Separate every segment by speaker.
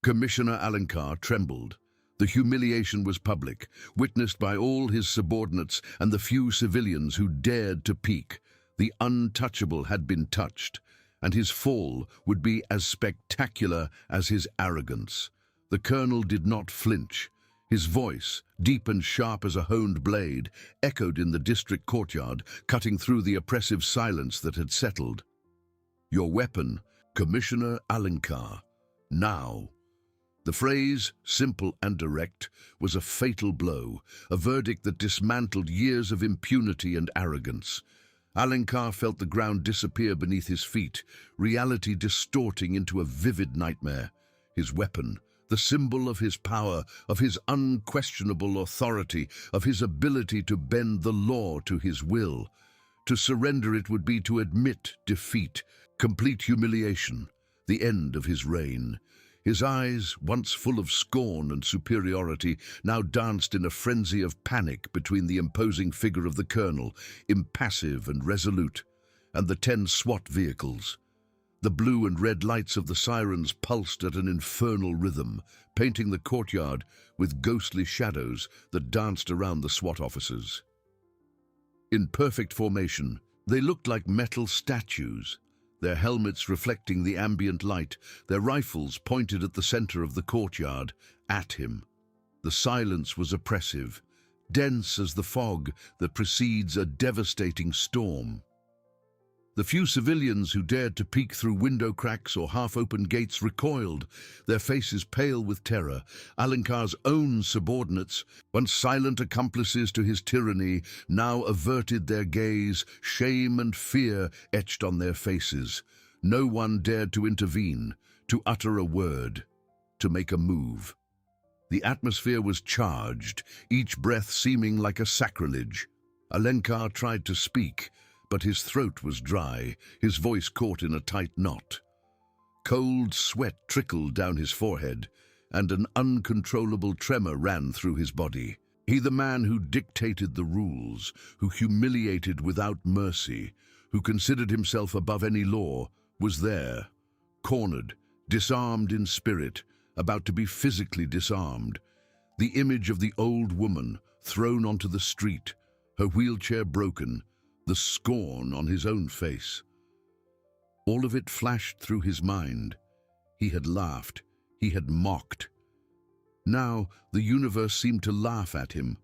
Speaker 1: Commissioner Alencar trembled. The humiliation was public, witnessed by all his subordinates and the few civilians who dared to peek. The untouchable had been touched, and his fall would be as spectacular as his arrogance. The colonel did not flinch. His voice, deep and sharp as a honed blade, echoed in the district courtyard, cutting through the oppressive silence that had settled. "Your weapon, Commissioner Alencar. Now." The phrase, simple and direct, was a fatal blow, a verdict that dismantled years of impunity and arrogance. Alencar felt the ground disappear beneath his feet, reality distorting into a vivid nightmare. His weapon, the symbol of his power, of his unquestionable authority, of his ability to bend the law to his will. To surrender it would be to admit defeat, complete humiliation, the end of his reign. His eyes, once full of scorn and superiority, now danced in a frenzy of panic between the imposing figure of the colonel, impassive and resolute, and the 10 SWAT vehicles. The blue and red lights of the sirens pulsed at an infernal rhythm, painting the courtyard with ghostly shadows that danced around the SWAT officers. In perfect formation, they looked like metal statues, their helmets reflecting the ambient light, their rifles pointed at the center of the courtyard, at him. The silence was oppressive, dense as the fog that precedes a devastating storm. The few civilians who dared to peek through window cracks or half-open gates recoiled, their faces pale with terror. Alencar's own subordinates, once silent accomplices to his tyranny, now averted their gaze, shame and fear etched on their faces. No one dared to intervene, to utter a word, to make a move. The atmosphere was charged, each breath seeming like a sacrilege. Alencar tried to speak, but his throat was dry, his voice caught in a tight knot. Cold sweat trickled down his forehead, and an uncontrollable tremor ran through his body. He, the man who dictated the rules, who humiliated without mercy, who considered himself above any law, was there, cornered, disarmed in spirit, about to be physically disarmed. The image of the old woman thrown onto the street, her wheelchair broken, the scorn on his own face. All of it flashed through his mind. He had laughed. He had mocked. Now the universe seemed to laugh at him,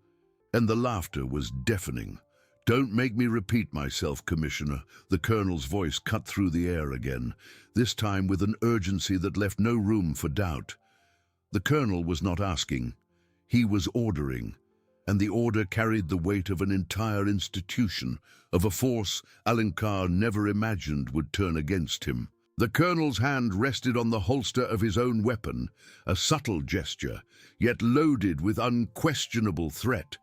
Speaker 1: and the laughter was deafening. "Don't make me repeat myself, Commissioner." The colonel's voice cut through the air again, this time with an urgency that left no room for doubt. The colonel was not asking. He was ordering. And the order carried the weight of an entire institution, of a force Alencar never imagined would turn against him. The colonel's hand rested on the holster of his own weapon, a subtle gesture, yet loaded with unquestionable threat.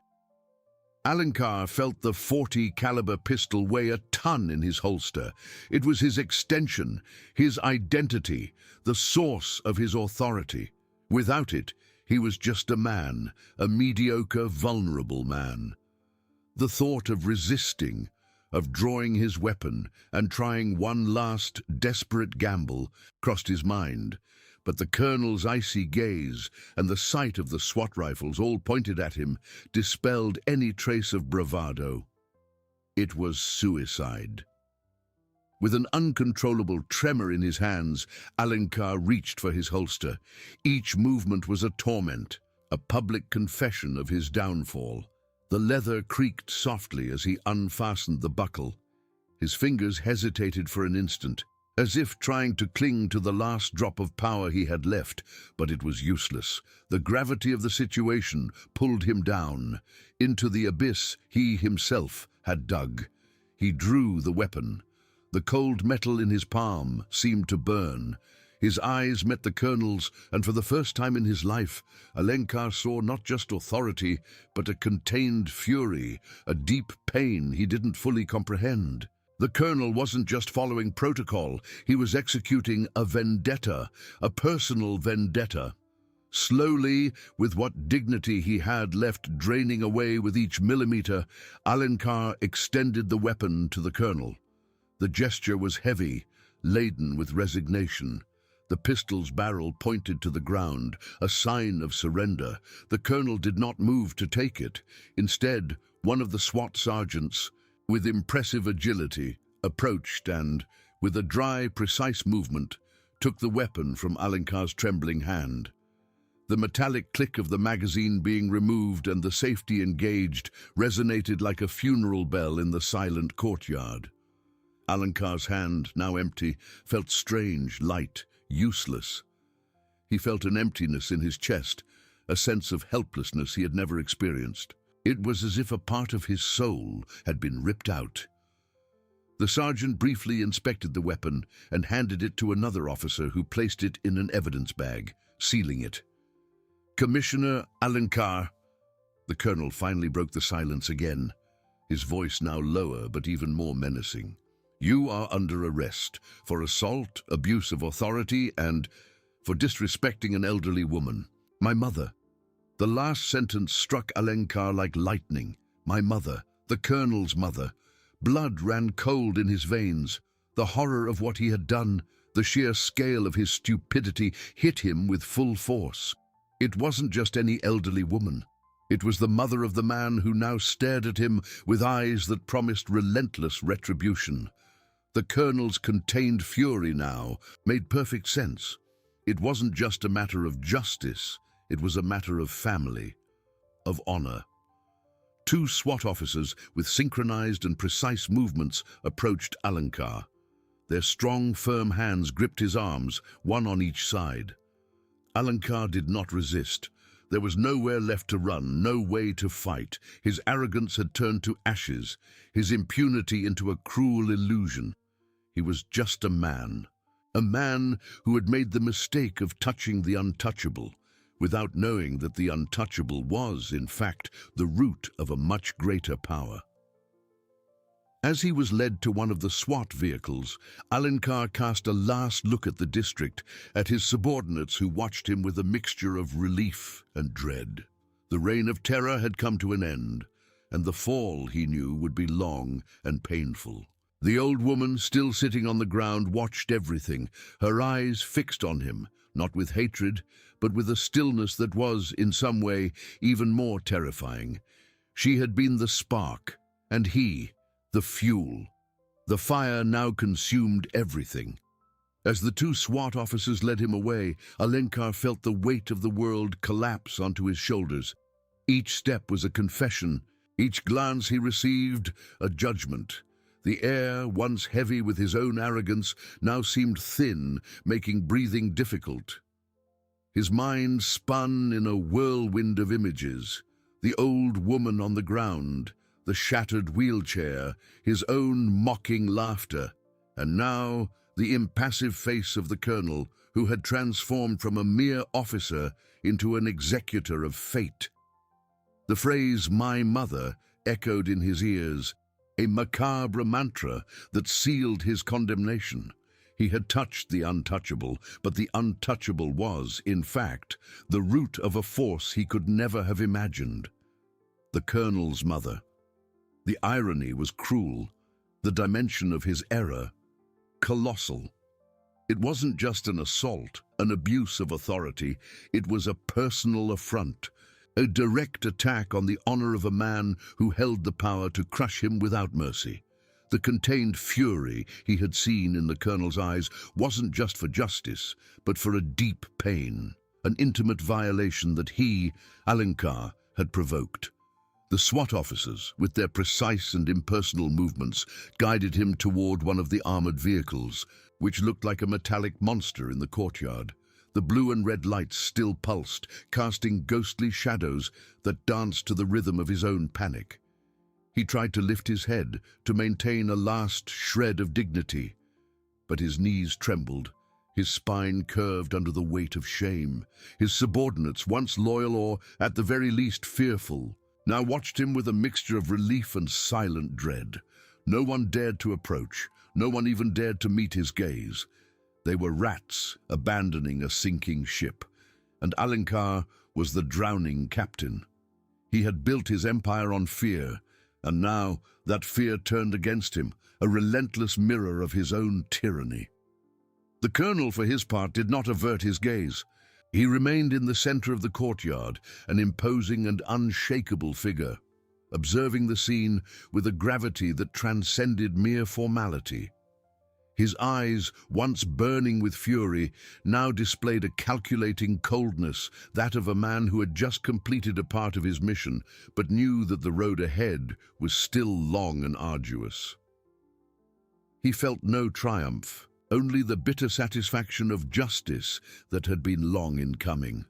Speaker 1: Alencar felt the .40 caliber pistol weigh a ton in his holster. It was his extension, his identity, the source of his authority. Without it, he was just a man, a mediocre, vulnerable man. The thought of resisting, of drawing his weapon and trying one last, desperate gamble crossed his mind, but the colonel's icy gaze and the sight of the SWAT rifles all pointed at him dispelled any trace of bravado. It was suicide. With an uncontrollable tremor in his hands, Alencar reached for his holster. Each movement was a torment, a public confession of his downfall. The leather creaked softly as he unfastened the buckle. His fingers hesitated for an instant, as if trying to cling to the last drop of power he had left, but it was useless. The gravity of the situation pulled him down, into the abyss he himself had dug. He drew the weapon. The cold metal in his palm seemed to burn. His eyes met the colonel's, and for the first time in his life, Alencar saw not just authority, but a contained fury, a deep pain he didn't fully comprehend. The colonel wasn't just following protocol, he was executing a vendetta, a personal vendetta. Slowly, with what dignity he had left draining away with each millimeter, Alencar extended the weapon to the colonel. The gesture was heavy, laden with resignation. The pistol's barrel pointed to the ground, a sign of surrender. The colonel did not move to take it. Instead, one of the SWAT sergeants, with impressive agility, approached and, with a dry, precise movement, took the weapon from Alenkar's trembling hand. The metallic click of the magazine being removed and the safety engaged resonated like a funeral bell in the silent courtyard. Alenkar's hand, now empty, felt strange, light, useless. He felt an emptiness in his chest, a sense of helplessness he had never experienced. It was as if a part of his soul had been ripped out. The sergeant briefly inspected the weapon and handed it to another officer who placed it in an evidence bag, sealing it. "Commissioner Alenkar." The colonel finally broke the silence again, his voice now lower but even more menacing. "You are under arrest for assault, abuse of authority, and for disrespecting an elderly woman. My mother." The last sentence struck Alenkar like lightning. My mother, the colonel's mother. Blood ran cold in his veins. The horror of what he had done, the sheer scale of his stupidity, hit him with full force. It wasn't just any elderly woman. It was the mother of the man who now stared at him with eyes that promised relentless retribution. The colonel's contained fury now made perfect sense. It wasn't just a matter of justice, it was a matter of family, of honor. Two SWAT officers with synchronized and precise movements approached Alenkar. Their strong, firm hands gripped his arms, one on each side. Alenkar did not resist. There was nowhere left to run, no way to fight. His arrogance had turned to ashes, his impunity into a cruel illusion. He was just a man who had made the mistake of touching the untouchable, without knowing that the untouchable was, in fact, the root of a much greater power. As he was led to one of the SWAT vehicles, Alenkar cast a last look at the district, at his subordinates who watched him with a mixture of relief and dread. The reign of terror had come to an end, and the fall, he knew, would be long and painful. The old woman, still sitting on the ground, watched everything, her eyes fixed on him, not with hatred, but with a stillness that was, in some way, even more terrifying. She had been the spark, and he, the fuel. The fire now consumed everything. As the two SWAT officers led him away, Alenkar felt the weight of the world collapse onto his shoulders. Each step was a confession, each glance he received a judgment. The air, once heavy with his own arrogance, now seemed thin, making breathing difficult. His mind spun in a whirlwind of images. The old woman on the ground, the shattered wheelchair, his own mocking laughter, and now the impassive face of the colonel, who had transformed from a mere officer into an executor of fate. The phrase, "my mother," echoed in his ears, a macabre mantra that sealed his condemnation. He had touched the untouchable, but the untouchable was, in fact, the root of a force he could never have imagined. The colonel's mother. The irony was cruel, the dimension of his error, colossal. It wasn't just an assault, an abuse of authority, it was a personal affront, a direct attack on the honor of a man who held the power to crush him without mercy. The contained fury he had seen in the colonel's eyes wasn't just for justice, but for a deep pain, an intimate violation that he, Alenkar, had provoked. The SWAT officers, with their precise and impersonal movements, guided him toward one of the armored vehicles, which looked like a metallic monster in the courtyard. The blue and red lights still pulsed, casting ghostly shadows that danced to the rhythm of his own panic. He tried to lift his head, to maintain a last shred of dignity, but his knees trembled, his spine curved under the weight of shame. His subordinates, once loyal or, at the very least, fearful, now watched him with a mixture of relief and silent dread. No one dared to approach, no one even dared to meet his gaze. They were rats abandoning a sinking ship, and Alenkar was the drowning captain. He had built his empire on fear, and now that fear turned against him, a relentless mirror of his own tyranny. The colonel, for his part, did not avert his gaze. He remained in the center of the courtyard, an imposing and unshakable figure, observing the scene with a gravity that transcended mere formality. His eyes, once burning with fury, now displayed a calculating coldness, that of a man who had just completed a part of his mission, but knew that the road ahead was still long and arduous. He felt no triumph, only the bitter satisfaction of justice that had been long in coming.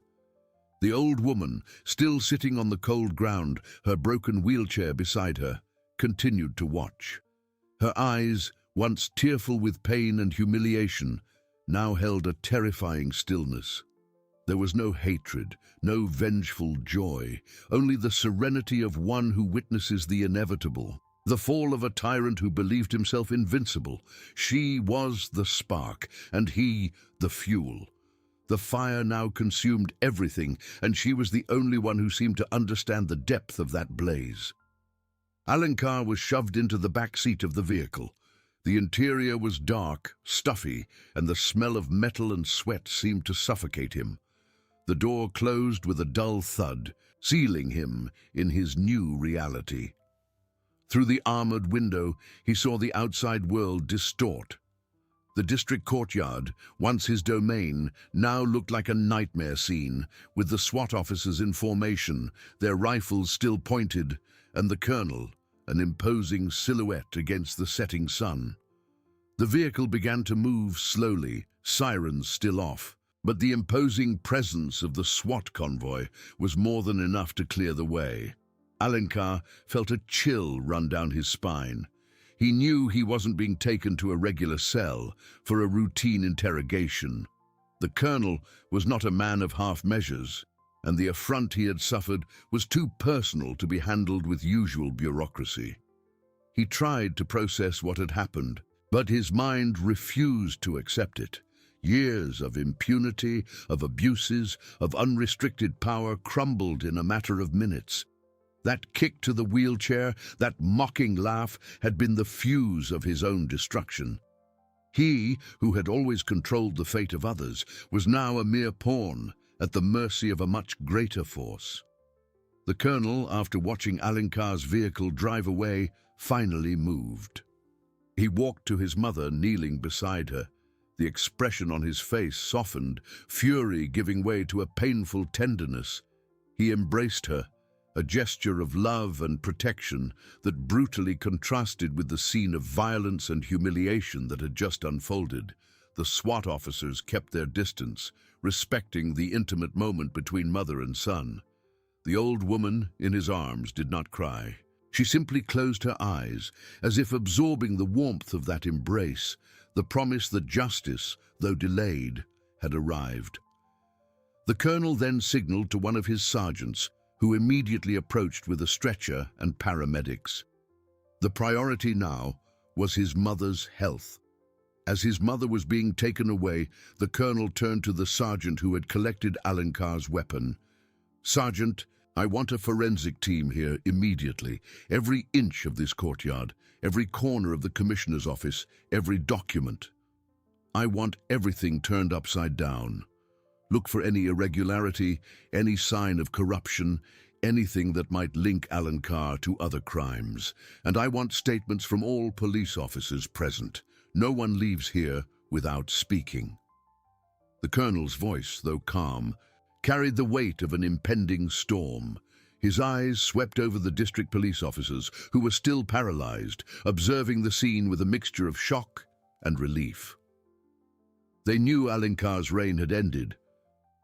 Speaker 1: The old woman, still sitting on the cold ground, her broken wheelchair beside her, continued to watch. Her eyes, once tearful with pain and humiliation, now held a terrifying stillness. There was no hatred, no vengeful joy, only the serenity of one who witnesses the inevitable, the fall of a tyrant who believed himself invincible. She was the spark, and he the fuel. The fire now consumed everything, and she was the only one who seemed to understand the depth of that blaze. Alencar was shoved into the back seat of the vehicle. The interior was dark, stuffy, and the smell of metal and sweat seemed to suffocate him. The door closed with a dull thud, sealing him in his new reality. Through the armored window, he saw the outside world distort. The district courtyard, once his domain, now looked like a nightmare scene, with the SWAT officers in formation, their rifles still pointed, and the colonel, an imposing silhouette against the setting sun. The vehicle began to move slowly, sirens still off, but the imposing presence of the SWAT convoy was more than enough to clear the way. Alencar felt a chill run down his spine. He knew he wasn't being taken to a regular cell for a routine interrogation. The colonel was not a man of half measures, and the affront he had suffered was too personal to be handled with usual bureaucracy. He tried to process what had happened, but his mind refused to accept it. Years of impunity, of abuses, of unrestricted power crumbled in a matter of minutes. That kick to the wheelchair, that mocking laugh, had been the fuse of his own destruction. He, who had always controlled the fate of others, was now a mere pawn, at the mercy of a much greater force. The colonel, after watching Alencar's vehicle drive away, finally moved. He walked to his mother, kneeling beside her. The expression on his face softened, fury giving way to a painful tenderness. He embraced her, a gesture of love and protection that brutally contrasted with the scene of violence and humiliation that had just unfolded. The SWAT officers kept their distance, respecting the intimate moment between mother and son. The old woman, in his arms, did not cry. She simply closed her eyes, as if absorbing the warmth of that embrace, the promise that justice, though delayed, had arrived. The colonel then signaled to one of his sergeants, who immediately approached with a stretcher and paramedics. The priority now was his mother's health. As his mother was being taken away, the colonel turned to the sergeant who had collected Alencar's weapon. "Sergeant, I want a forensic team here immediately. Every inch of this courtyard, every corner of the commissioner's office, every document. I want everything turned upside down. Look for any irregularity, any sign of corruption, anything that might link Alencar to other crimes. And I want statements from all police officers present. No one leaves here without speaking." The colonel's voice, though calm, carried the weight of an impending storm. His eyes swept over the district police officers, who were still paralyzed, observing the scene with a mixture of shock and relief. They knew Alencar's reign had ended,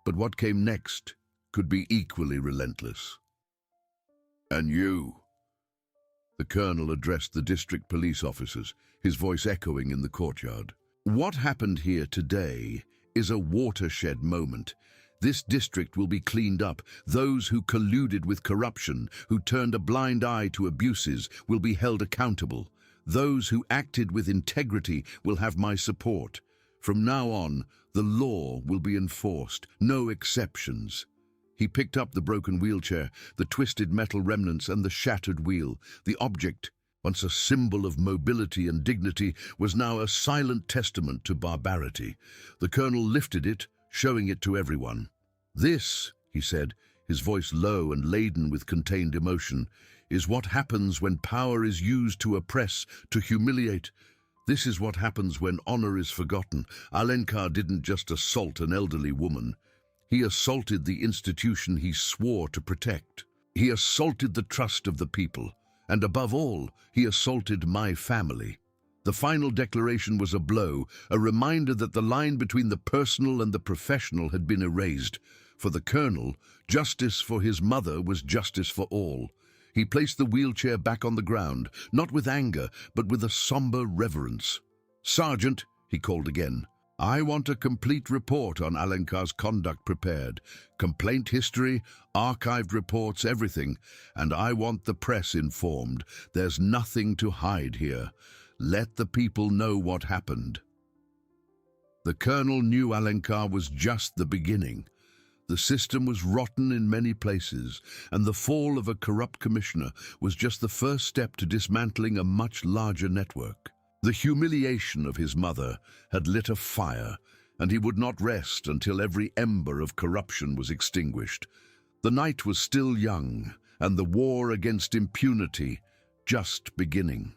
Speaker 1: but what came next could be equally relentless. "And you?" The colonel addressed the district police officers, his voice echoing in the courtyard. "What happened here today is a watershed moment. This district will be cleaned up. Those who colluded with corruption, who turned a blind eye to abuses, will be held accountable. Those who acted with integrity will have my support. From now on, the law will be enforced, no exceptions." He picked up the broken wheelchair, the twisted metal remnants and the shattered wheel. The object once a symbol of mobility and dignity, was now a silent testament to barbarity. The colonel lifted it, showing it to everyone. "This," he said, his voice low and laden with contained emotion, "is what happens when power is used to oppress, to humiliate. This is what happens when honor is forgotten. Alencar didn't just assault an elderly woman. He assaulted the institution he swore to protect. He assaulted the trust of the people. And above all, he assaulted my family." The final declaration was a blow, a reminder that the line between the personal and the professional had been erased. For the colonel, justice for his mother was justice for all. He placed the wheelchair back on the ground, not with anger, but with a somber reverence. "Sergeant," he called again, "I want a complete report on Alencar's conduct prepared. Complaint history, archived reports, everything. And I want the press informed. There's nothing to hide here. Let the people know what happened." The colonel knew Alencar was just the beginning. The system was rotten in many places, and the fall of a corrupt commissioner was just the first step to dismantling a much larger network. The humiliation of his mother had lit a fire, and he would not rest until every ember of corruption was extinguished. The night was still young, and the war against impunity just beginning.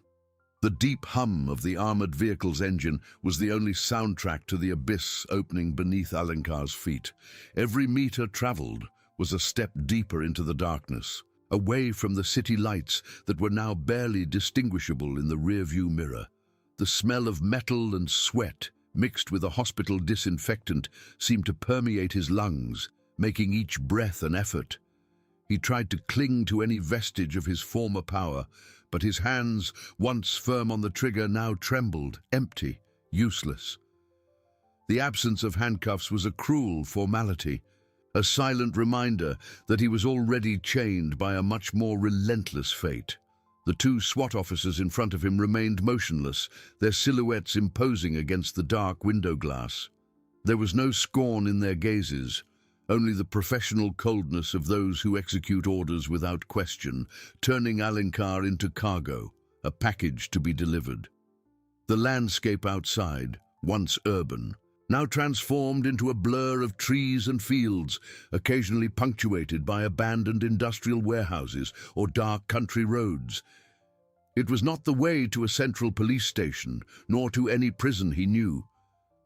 Speaker 1: The deep hum of the armored vehicle's engine was the only soundtrack to the abyss opening beneath Alencar's feet. Every meter traveled was a step deeper into the darkness, away from the city lights that were now barely distinguishable in the rearview mirror. The smell of metal and sweat, mixed with a hospital disinfectant, seemed to permeate his lungs, making each breath an effort. He tried to cling to any vestige of his former power, but his hands, once firm on the trigger, now trembled, empty, useless. The absence of handcuffs was a cruel formality, a silent reminder that he was already chained by a much more relentless fate. The two SWAT officers in front of him remained motionless, their silhouettes imposing against the dark window glass. There was no scorn in their gazes, only the professional coldness of those who execute orders without question, turning Alencar into cargo, a package to be delivered. The landscape outside, once urban, now transformed into a blur of trees and fields, occasionally punctuated by abandoned industrial warehouses or dark country roads. It was not the way to a central police station, nor to any prison he knew.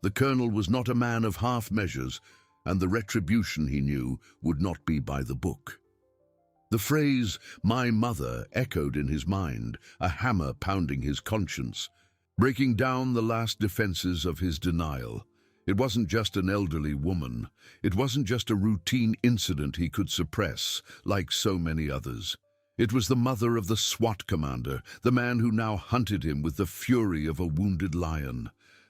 Speaker 1: The colonel was not a man of half measures, and the retribution he knew would not be by the book. The phrase, "my mother," echoed in his mind, a hammer pounding his conscience, breaking down the last defenses of his denial. It wasn't just an elderly woman. It wasn't just a routine incident he could suppress, like so many others. It was the mother of the SWAT commander, the man who now hunted him with the fury of a wounded lion.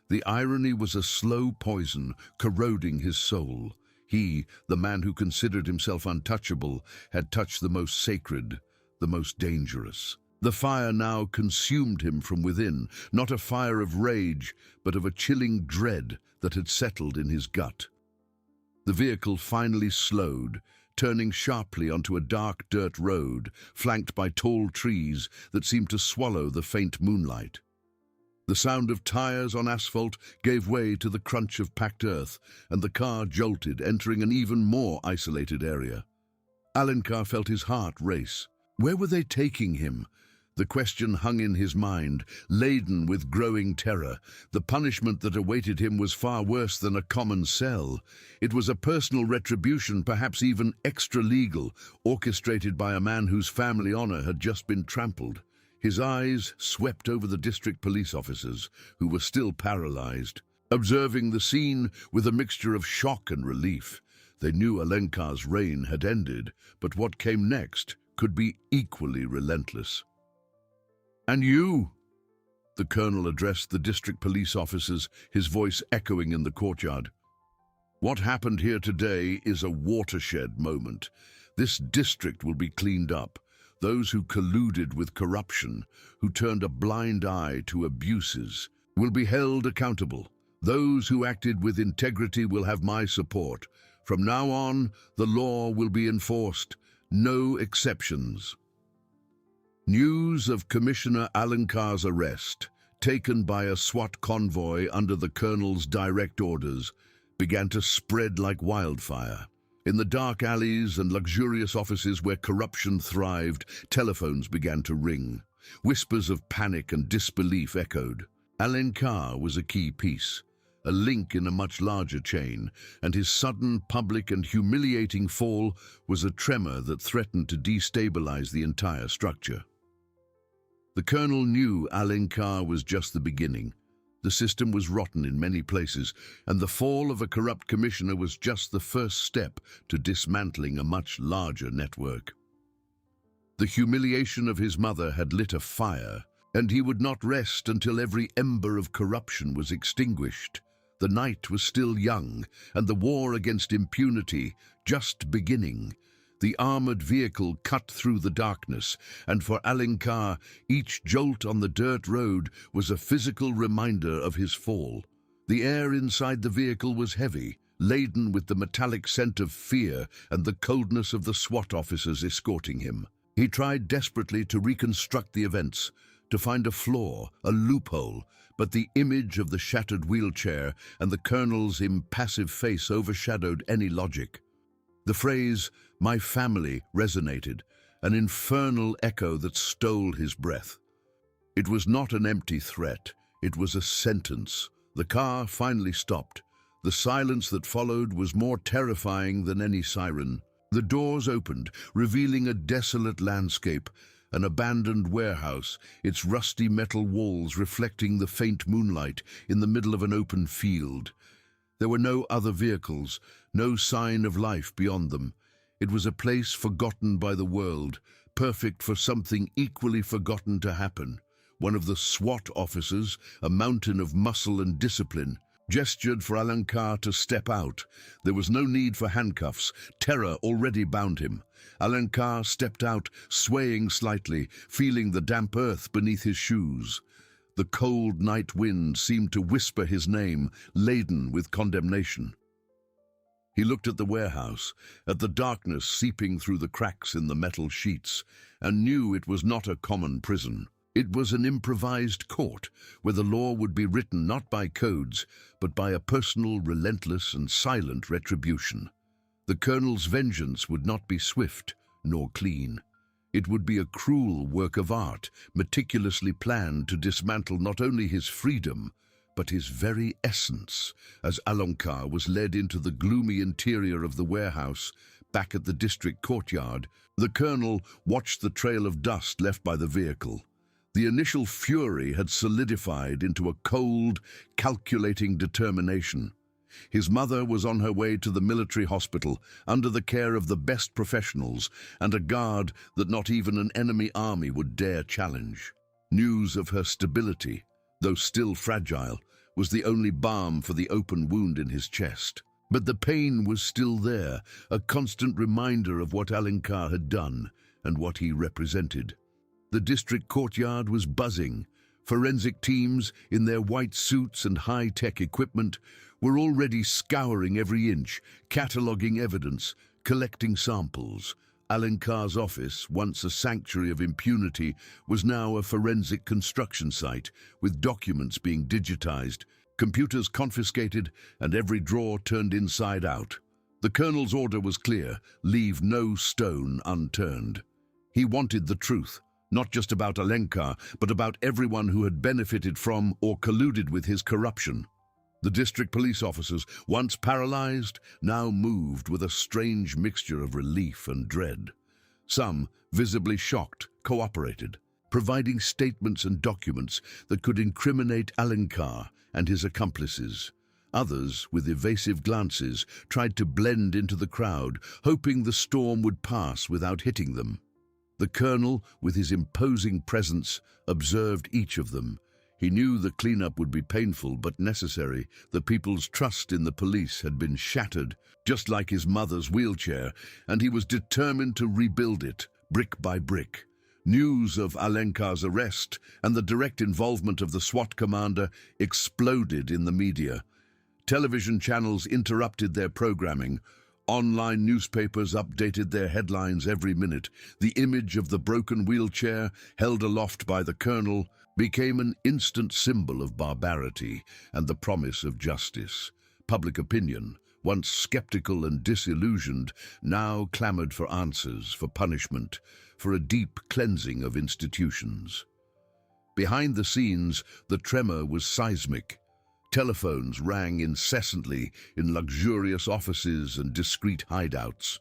Speaker 1: The irony was a slow poison, corroding his soul. He, the man who considered himself untouchable, had touched the most sacred, the most dangerous. The fire now consumed him from within, not a fire of rage, but of a chilling dread that had settled in his gut. The vehicle finally slowed, turning sharply onto a dark dirt road, flanked by tall trees that seemed to swallow the faint moonlight. The sound of tires on asphalt gave way to the crunch of packed earth, and the car jolted, entering an even more isolated area. Alencar felt his heart race. Where were they taking him? The question hung in his mind, laden with growing terror. The punishment that awaited him was far worse than a common cell. It was a personal retribution, perhaps even extra-legal, orchestrated by a man whose family honor had just been trampled. His eyes swept over the district police officers, who were still paralyzed, observing the scene with a mixture of shock and relief. They knew Alencar's reign had ended, but what came next could be equally relentless. "And you?" The colonel addressed the district police officers, his voice echoing in the courtyard. "What happened here today is a watershed moment. This district will be cleaned up. Those who colluded with corruption, who turned a blind eye to abuses, will be held accountable. Those who acted with integrity will have my support. From now on, the law will be enforced. No exceptions." News of Commissioner Alenkar's arrest, taken by a SWAT convoy under the colonel's direct orders, began to spread like wildfire. In the dark alleys and luxurious offices where corruption thrived, telephones began to ring. Whispers of panic and disbelief echoed. Alenkar was a key piece, a link in a much larger chain, and his sudden public and humiliating fall was a tremor that threatened to destabilize the entire structure. The colonel knew Alenkar was just the beginning. The system was rotten in many places, and the fall of a corrupt commissioner was just the first step to dismantling a much larger network. The humiliation of his mother had lit a fire, and he would not rest until every ember of corruption was extinguished. The night was still young, and the war against impunity just beginning. The armored vehicle cut through the darkness, and for Alenkar, each jolt on the dirt road was a physical reminder of his fall. The air inside the vehicle was heavy, laden with the metallic scent of fear and the coldness of the SWAT officers escorting him. He tried desperately to reconstruct the events, to find a flaw, a loophole, but the image of the shattered wheelchair and the colonel's impassive face overshadowed any logic. The phrase, "my family," resonated, an infernal echo that stole his breath. It was not an empty threat, it was a sentence. The car finally stopped. The silence that followed was more terrifying than any siren. The doors opened, revealing a desolate landscape, an abandoned warehouse, its rusty metal walls reflecting the faint moonlight in the middle of an open field. There were no other vehicles, no sign of life beyond them. It was a place forgotten by the world, perfect for something equally forgotten to happen. One of the SWAT officers, a mountain of muscle and discipline, gestured for Alenkar to step out. There was no need for handcuffs. Terror already bound him. Alenkar stepped out, swaying slightly, feeling the damp earth beneath his shoes. The cold night wind seemed to whisper his name, laden with condemnation. He looked at the warehouse, at the darkness seeping through the cracks in the metal sheets, and knew it was not a common prison. It was an improvised court, where the law would be written not by codes, but by a personal, relentless, and silent retribution. The colonel's vengeance would not be swift nor clean. It would be a cruel work of art, meticulously planned to dismantle not only his freedom, but his very essence. As Alenkar was led into the gloomy interior of the warehouse, back at the district courtyard, the colonel watched the trail of dust left by the vehicle. The initial fury had solidified into a cold, calculating determination. His mother was on her way to the military hospital, under the care of the best professionals, and a guard that not even an enemy army would dare challenge. News of her stability, though still fragile, was the only balm for the open wound in his chest. But the pain was still there, a constant reminder of what Alenkar had done and what he represented. The district courtyard was buzzing. Forensic teams, in their white suits and high-tech equipment, were already scouring every inch, cataloguing evidence, collecting samples. Alenkar's office, once a sanctuary of impunity, was now a forensic construction site, with documents being digitized, computers confiscated, and every drawer turned inside out. The colonel's order was clear: leave no stone unturned. He wanted the truth, not just about Alenkar, but about everyone who had benefited from or colluded with his corruption. The district police officers, once paralyzed, now moved with a strange mixture of relief and dread. Some, visibly shocked, cooperated, providing statements and documents that could incriminate Alenkar and his accomplices. Others, with evasive glances, tried to blend into the crowd, hoping the storm would pass without hitting them. The colonel, with his imposing presence, observed each of them. He knew the cleanup would be painful but necessary. The people's trust in the police had been shattered, just like his mother's wheelchair, and he was determined to rebuild it, brick by brick. News of Alenkar's arrest and the direct involvement of the SWAT commander exploded in the media. Television channels interrupted their programming. Online newspapers updated their headlines every minute. The image of the broken wheelchair, held aloft by the colonel, became an instant symbol of barbarity and the promise of justice. Public opinion, once skeptical and disillusioned, now clamored for answers, for punishment, for a deep cleansing of institutions. Behind the scenes, the tremor was seismic. Telephones rang incessantly in luxurious offices and discreet hideouts.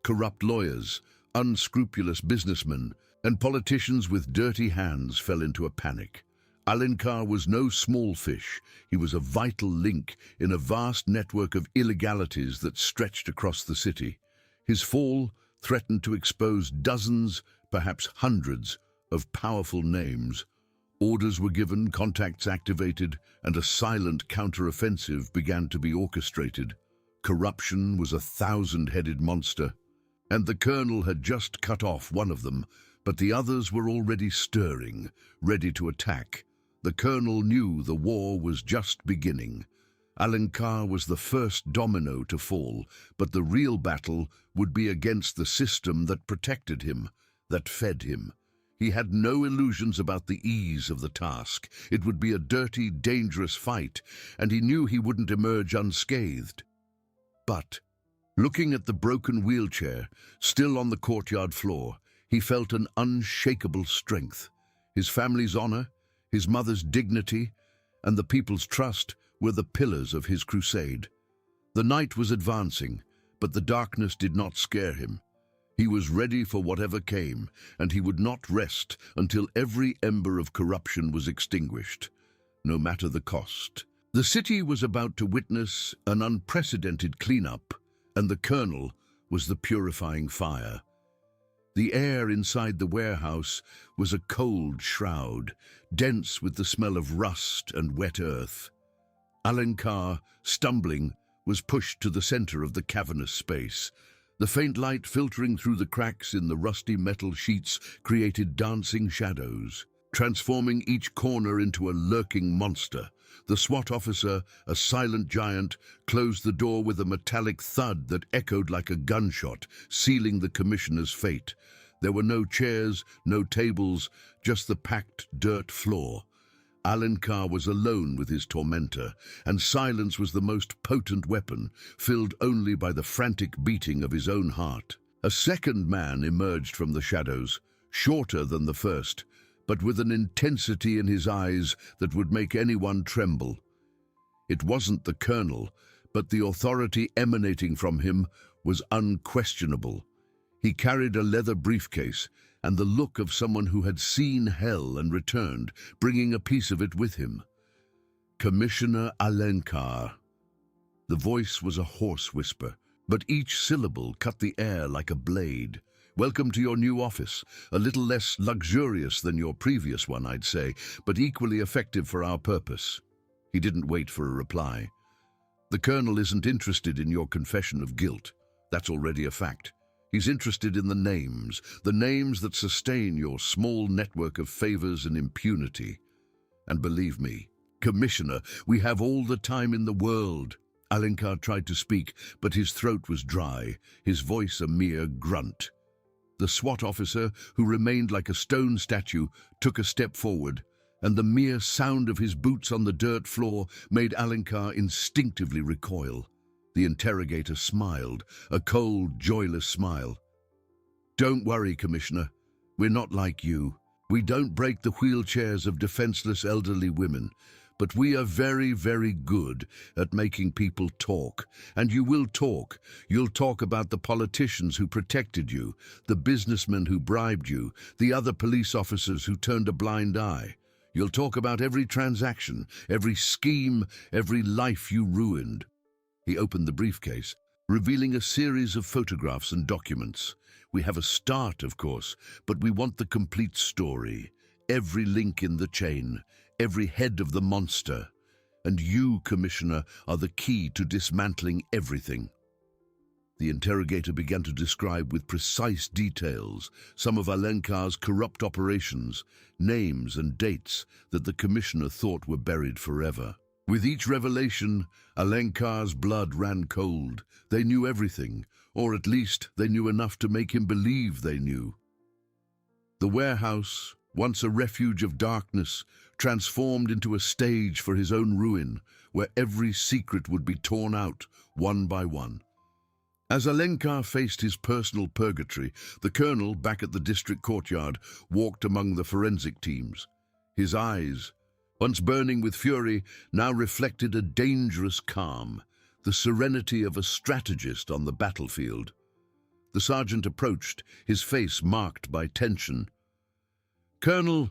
Speaker 1: Corrupt lawyers, unscrupulous businessmen, and politicians with dirty hands fell into a panic. Alencar was no small fish. He was a vital link in a vast network of illegalities that stretched across the city. His fall threatened to expose dozens, perhaps hundreds, of powerful names. Orders were given, contacts activated, and a silent counter-offensive began to be orchestrated. Corruption was a thousand-headed monster, and the colonel had just cut off one of them, but the others were already stirring, ready to attack. The colonel knew the war was just beginning. Alencar was the first domino to fall, but the real battle would be against the system that protected him, that fed him. He had no illusions about the ease of the task. It would be a dirty, dangerous fight, and he knew he wouldn't emerge unscathed. But, looking at the broken wheelchair, still on the courtyard floor, he felt an unshakable strength. His family's honor, his mother's dignity, and the people's trust were the pillars of his crusade. The night was advancing, but the darkness did not scare him. He was ready for whatever came, and he would not rest until every ember of corruption was extinguished, no matter the cost. The city was about to witness an unprecedented cleanup, and the colonel was the purifying fire. The air inside the warehouse was a cold shroud, dense with the smell of rust and wet earth. Alencar, stumbling, was pushed to the center of the cavernous space. The faint light filtering through the cracks in the rusty metal sheets created dancing shadows, transforming each corner into a lurking monster. The SWAT officer, a silent giant, closed the door with a metallic thud that echoed like a gunshot, sealing the commissioner's fate. There were no chairs, no tables, just the packed dirt floor. Alencar was alone with his tormentor, and silence was the most potent weapon, filled only by the frantic beating of his own heart. A second man emerged from the shadows, shorter than the first, but with an intensity in his eyes that would make anyone tremble. It wasn't the colonel, but the authority emanating from him was unquestionable. He carried a leather briefcase, and the look of someone who had seen hell and returned, bringing a piece of it with him. Commissioner Alencar. The voice was a hoarse whisper, but each syllable cut the air like a blade. Welcome to your new office, a little less luxurious than your previous one, I'd say, but equally effective for our purpose. He didn't wait for a reply. The colonel isn't interested in your confession of guilt. That's already a fact. He's interested in the names that sustain your small network of favors and impunity. And believe me, Commissioner, we have all the time in the world. Alencar tried to speak, but his throat was dry, his voice a mere grunt. The SWAT officer, who remained like a stone statue, took a step forward, and the mere sound of his boots on the dirt floor made Alencar instinctively recoil. The interrogator smiled, a cold, joyless smile. Don't worry, Commissioner. We're not like you. We don't break the wheelchairs of defenseless elderly women, but we are very, very good at making people talk. And you will talk. You'll talk about the politicians who protected you, the businessmen who bribed you, the other police officers who turned a blind eye. You'll talk about every transaction, every scheme, every life you ruined. He opened the briefcase, revealing a series of photographs and documents. We have a start, of course, but we want the complete story, every link in the chain, every head of the monster. And you, Commissioner, are the key to dismantling everything. The interrogator began to describe with precise details some of Alencar's corrupt operations, names and dates that the commissioner thought were buried forever. With each revelation, Alenkar's blood ran cold. They knew everything, or at least they knew enough to make him believe they knew. The warehouse, once a refuge of darkness, transformed into a stage for his own ruin, where every secret would be torn out, one by one. As Alenkar faced his personal purgatory, the colonel, back at the district courtyard, walked among the forensic teams. His eyes, once burning with fury, now reflected a dangerous calm, the serenity of a strategist on the battlefield. The sergeant approached, his face marked by tension. "Colonel,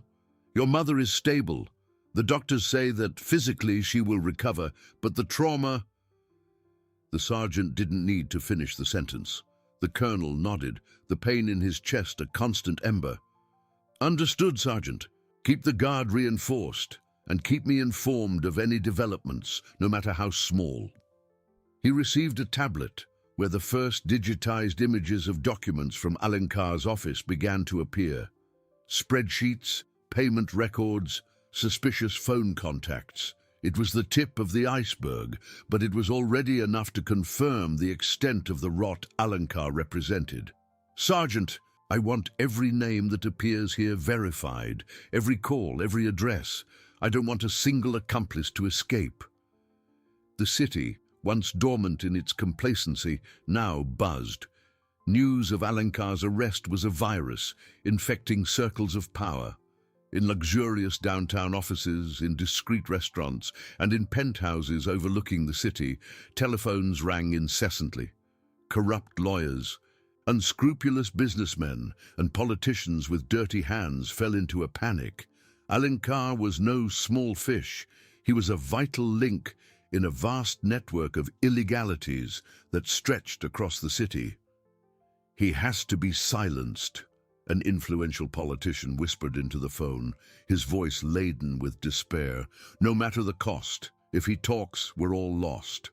Speaker 1: your mother is stable. The doctors say that physically she will recover, but the trauma—" The sergeant didn't need to finish the sentence. The colonel nodded, the pain in his chest a constant ember. "Understood, Sergeant. Keep the guard reinforced, and keep me informed of any developments, no matter how small." He received a tablet, where the first digitized images of documents from Alenkar's office began to appear. Spreadsheets, payment records, suspicious phone contacts. It was the tip of the iceberg, but it was already enough to confirm the extent of the rot Alenkar represented. "Sergeant, I want every name that appears here verified, every call, every address. I don't want a single accomplice to escape." The city, once dormant in its complacency, now buzzed. News of Alenkar's arrest was a virus, infecting circles of power. In luxurious downtown offices, in discreet restaurants, and in penthouses overlooking the city, telephones rang incessantly. Corrupt lawyers, unscrupulous businessmen, and politicians with dirty hands fell into a panic. Alenkar was no small fish. He was a vital link in a vast network of illegalities that stretched across the city. "He has to be silenced," an influential politician whispered into the phone, his voice laden with despair. "No matter the cost, if he talks, we're all lost."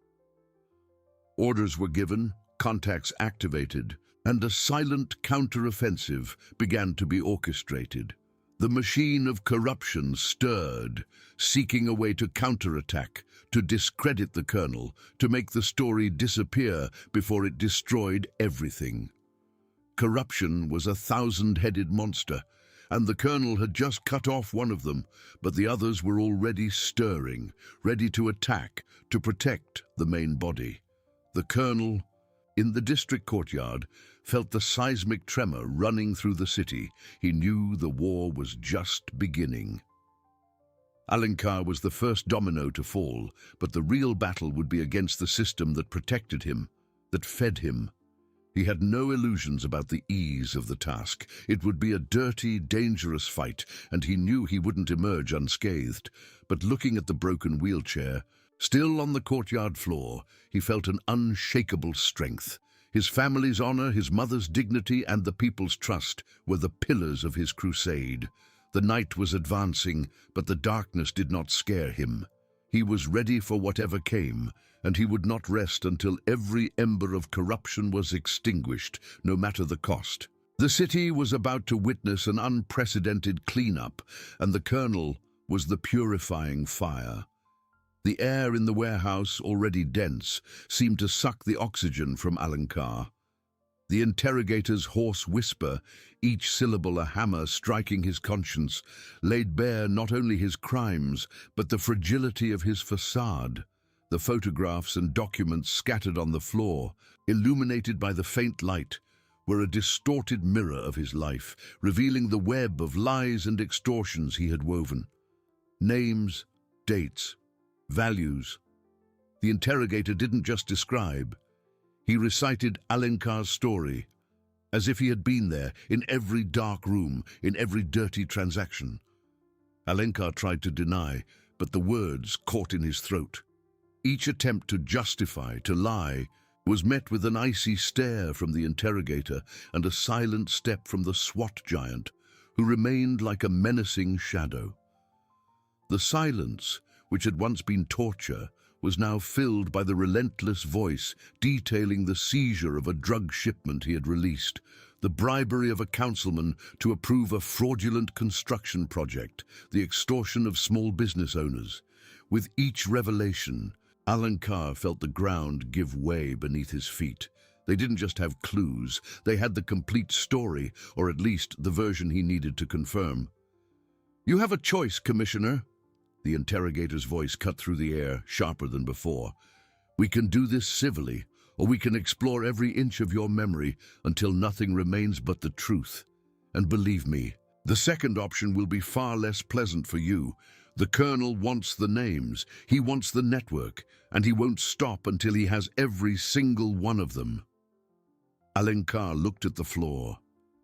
Speaker 1: Orders were given, contacts activated, and a silent counter-offensive began to be orchestrated. The machine of corruption stirred, seeking a way to counterattack, to discredit the colonel, to make the story disappear before it destroyed everything. Corruption was a thousand-headed monster, and the colonel had just cut off one of them, but the others were already stirring, ready to attack, to protect the main body. The colonel, in the district courtyard, felt the seismic tremor running through the city. He knew the war was just beginning. Alenkar was the first domino to fall, but the real battle would be against the system that protected him, that fed him. He had no illusions about the ease of the task. It would be a dirty, dangerous fight, and he knew he wouldn't emerge unscathed. But looking at the broken wheelchair, still on the courtyard floor, he felt an unshakable strength. His family's honor, his mother's dignity, and the people's trust were the pillars of his crusade. The night was advancing, but the darkness did not scare him. He was ready for whatever came, and he would not rest until every ember of corruption was extinguished, no matter the cost. The city was about to witness an unprecedented cleanup, and the colonel was the purifying fire. The air in the warehouse, already dense, seemed to suck the oxygen from Alenkar. The interrogator's hoarse whisper, each syllable a hammer striking his conscience, laid bare not only his crimes, but the fragility of his facade. The photographs and documents scattered on the floor, illuminated by the faint light, were a distorted mirror of his life, revealing the web of lies and extortions he had woven. Names, dates, values. The interrogator didn't just describe. He recited Alenkar's story, as if he had been there, in every dark room, in every dirty transaction. Alenkar tried to deny, but the words caught in his throat. Each attempt to justify, to lie, was met with an icy stare from the interrogator and a silent step from the SWAT giant, who remained like a menacing shadow. The silence, which had once been torture, was now filled by the relentless voice detailing the seizure of a drug shipment he had released, the bribery of a councilman to approve a fraudulent construction project, the extortion of small business owners. With each revelation, Alencar felt the ground give way beneath his feet. They didn't just have clues, they had the complete story, or at least the version he needed to confirm. "You have a choice, Commissioner." The interrogator's voice cut through the air, sharper than before. "We can do this civilly, or we can explore every inch of your memory until nothing remains but the truth. And believe me, the second option will be far less pleasant for you. The Colonel wants the names, he wants the network, and he won't stop until he has every single one of them." Alencar looked at the floor,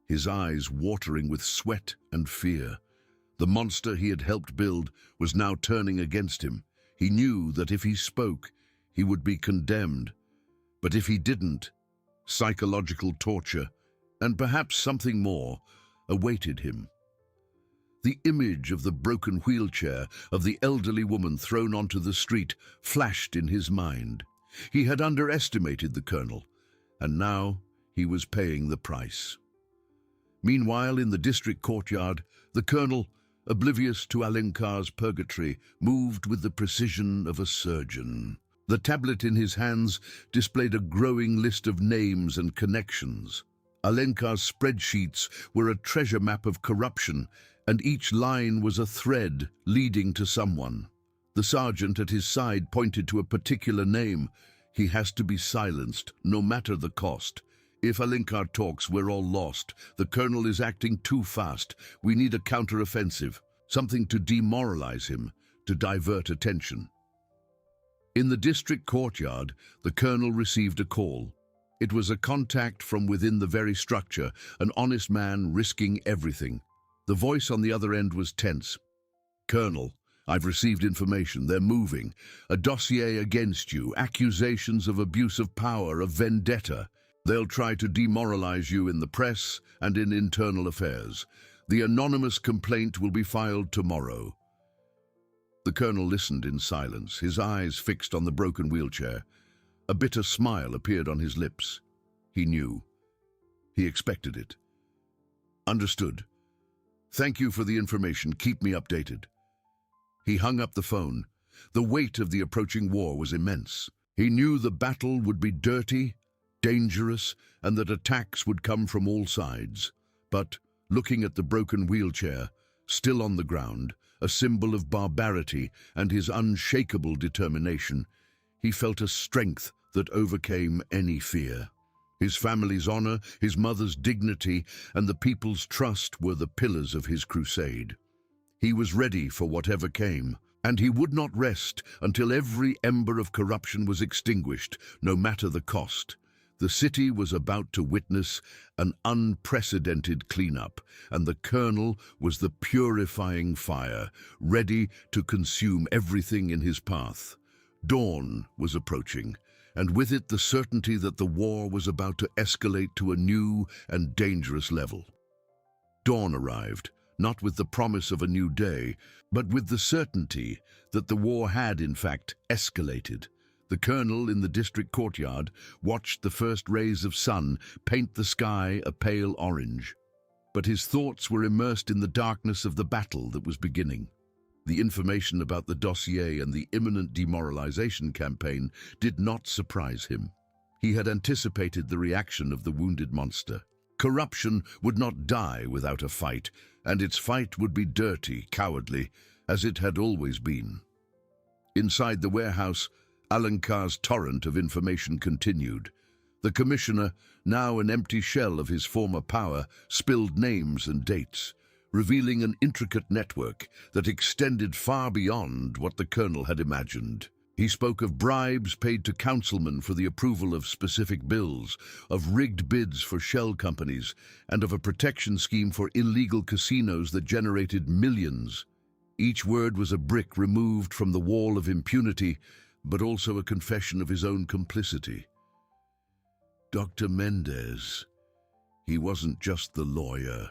Speaker 1: his eyes watering with sweat and fear. The monster he had helped build was now turning against him. He knew that if he spoke, he would be condemned. But if he didn't, psychological torture, and perhaps something more, awaited him. The image of the broken wheelchair of the elderly woman thrown onto the street flashed in his mind. He had underestimated the Colonel, and now he was paying the price. Meanwhile, in the district courtyard, the Colonel, oblivious to Alencar's purgatory, moved with the precision of a surgeon. The tablet in his hands displayed a growing list of names and connections. Alencar's spreadsheets were a treasure map of corruption, and each line was a thread leading to someone. The sergeant at his side pointed to a particular name. "He has to be silenced, no matter the cost. If Alencar talks, we're all lost. The Colonel is acting too fast. We need a counter-offensive, something to demoralize him, to divert attention." In the district courtyard, the Colonel received a call. It was a contact from within the very structure, an honest man risking everything. The voice on the other end was tense. "Colonel, I've received information. They're moving. A dossier against you, accusations of abuse of power, of vendetta. They'll try to demoralize you in the press and in internal affairs. The anonymous complaint will be filed tomorrow." The Colonel listened in silence, his eyes fixed on the broken wheelchair. A bitter smile appeared on his lips. He knew. He expected it. "Understood. Thank you for the information. Keep me updated." He hung up the phone. The weight of the approaching war was immense. He knew the battle would be dirty, dangerous, and that attacks would come from all sides. But, looking at the broken wheelchair, still on the ground, a symbol of barbarity and his unshakable determination, he felt a strength that overcame any fear. His family's honor, his mother's dignity, and the people's trust were the pillars of his crusade. He was ready for whatever came, and he would not rest until every ember of corruption was extinguished, no matter the cost. The city was about to witness an unprecedented cleanup, and the Colonel was the purifying fire, ready to consume everything in his path. Dawn was approaching, and with it the certainty that the war was about to escalate to a new and dangerous level. Dawn arrived, not with the promise of a new day, but with the certainty that the war had, in fact, escalated. The Colonel in the district courtyard watched the first rays of sun paint the sky a pale orange. But his thoughts were immersed in the darkness of the battle that was beginning. The information about the dossier and the imminent demoralization campaign did not surprise him. He had anticipated the reaction of the wounded monster. Corruption would not die without a fight, and its fight would be dirty, cowardly, as it had always been. Inside the warehouse, Alencar's torrent of information continued. The commissioner, now an empty shell of his former power, spilled names and dates, revealing an intricate network that extended far beyond what the Colonel had imagined. He spoke of bribes paid to councilmen for the approval of specific bills, of rigged bids for shell companies, and of a protection scheme for illegal casinos that generated millions. Each word was a brick removed from the wall of impunity, but also a confession of his own complicity. Dr. Mendez. He wasn't just the lawyer,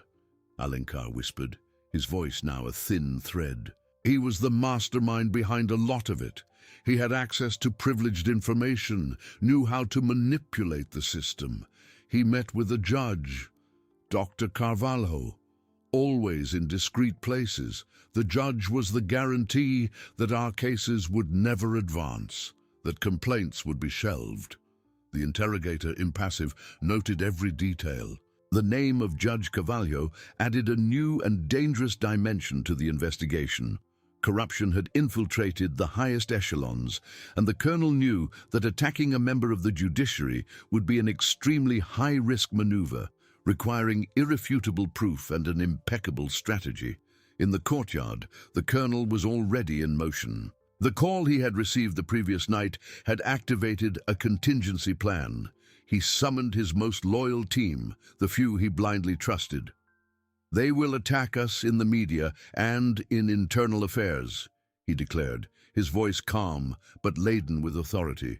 Speaker 1: Alencar whispered, his voice now a thin thread. He was the mastermind behind a lot of it. He had access to privileged information, knew how to manipulate the system. He met with a judge, Dr. Carvalho, always in discreet places. The judge was the guarantee that our cases would never advance, that complaints would be shelved. The interrogator, impassive, noted every detail. The name of Judge Carvalho added a new and dangerous dimension to the investigation. Corruption had infiltrated the highest echelons, and the colonel knew that attacking a member of the judiciary would be an extremely high-risk maneuver, requiring irrefutable proof and an impeccable strategy. In the courtyard, the colonel was already in motion. The call he had received the previous night had activated a contingency plan. He summoned his most loyal team, the few he blindly trusted. "They will attack us in the media and in internal affairs," he declared, his voice calm but laden with authority.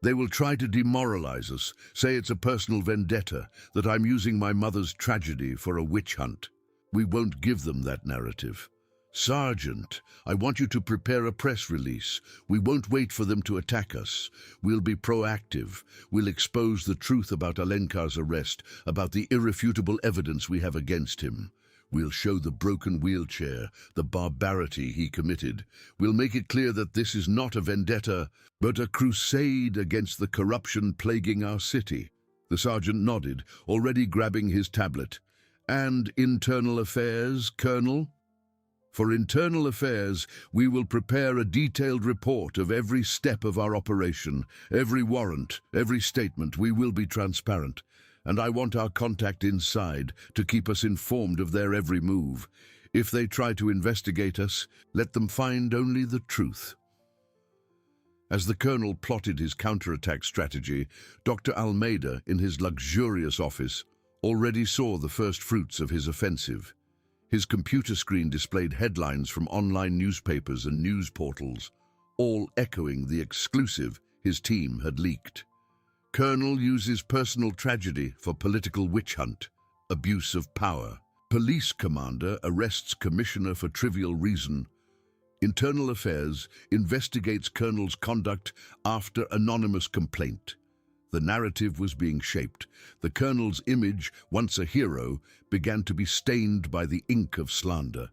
Speaker 1: "They will try to demoralize us, say it's a personal vendetta, that I'm using my mother's tragedy for a witch hunt. We won't give them that narrative. Sergeant, I want you to prepare a press release. We won't wait for them to attack us. We'll be proactive. We'll expose the truth about Alenkar's arrest, about the irrefutable evidence we have against him. We'll show the broken wheelchair, the barbarity he committed. We'll make it clear that this is not a vendetta, but a crusade against the corruption plaguing our city." The sergeant nodded, already grabbing his tablet. "And internal affairs, Colonel?" "For internal affairs, we will prepare a detailed report of every step of our operation, every warrant, every statement. We will be transparent. And I want our contact inside to keep us informed of their every move. If they try to investigate us, let them find only the truth." As the colonel plotted his counterattack strategy, Dr. Almeida, in his luxurious office, already saw the first fruits of his offensive. His computer screen displayed headlines from online newspapers and news portals, all echoing the exclusive his team had leaked. "Colonel uses personal tragedy for political witch hunt. Abuse of power. Police commander arrests commissioner for trivial reason. Internal affairs investigates colonel's conduct after anonymous complaint." The narrative was being shaped. The colonel's image, once a hero, began to be stained by the ink of slander.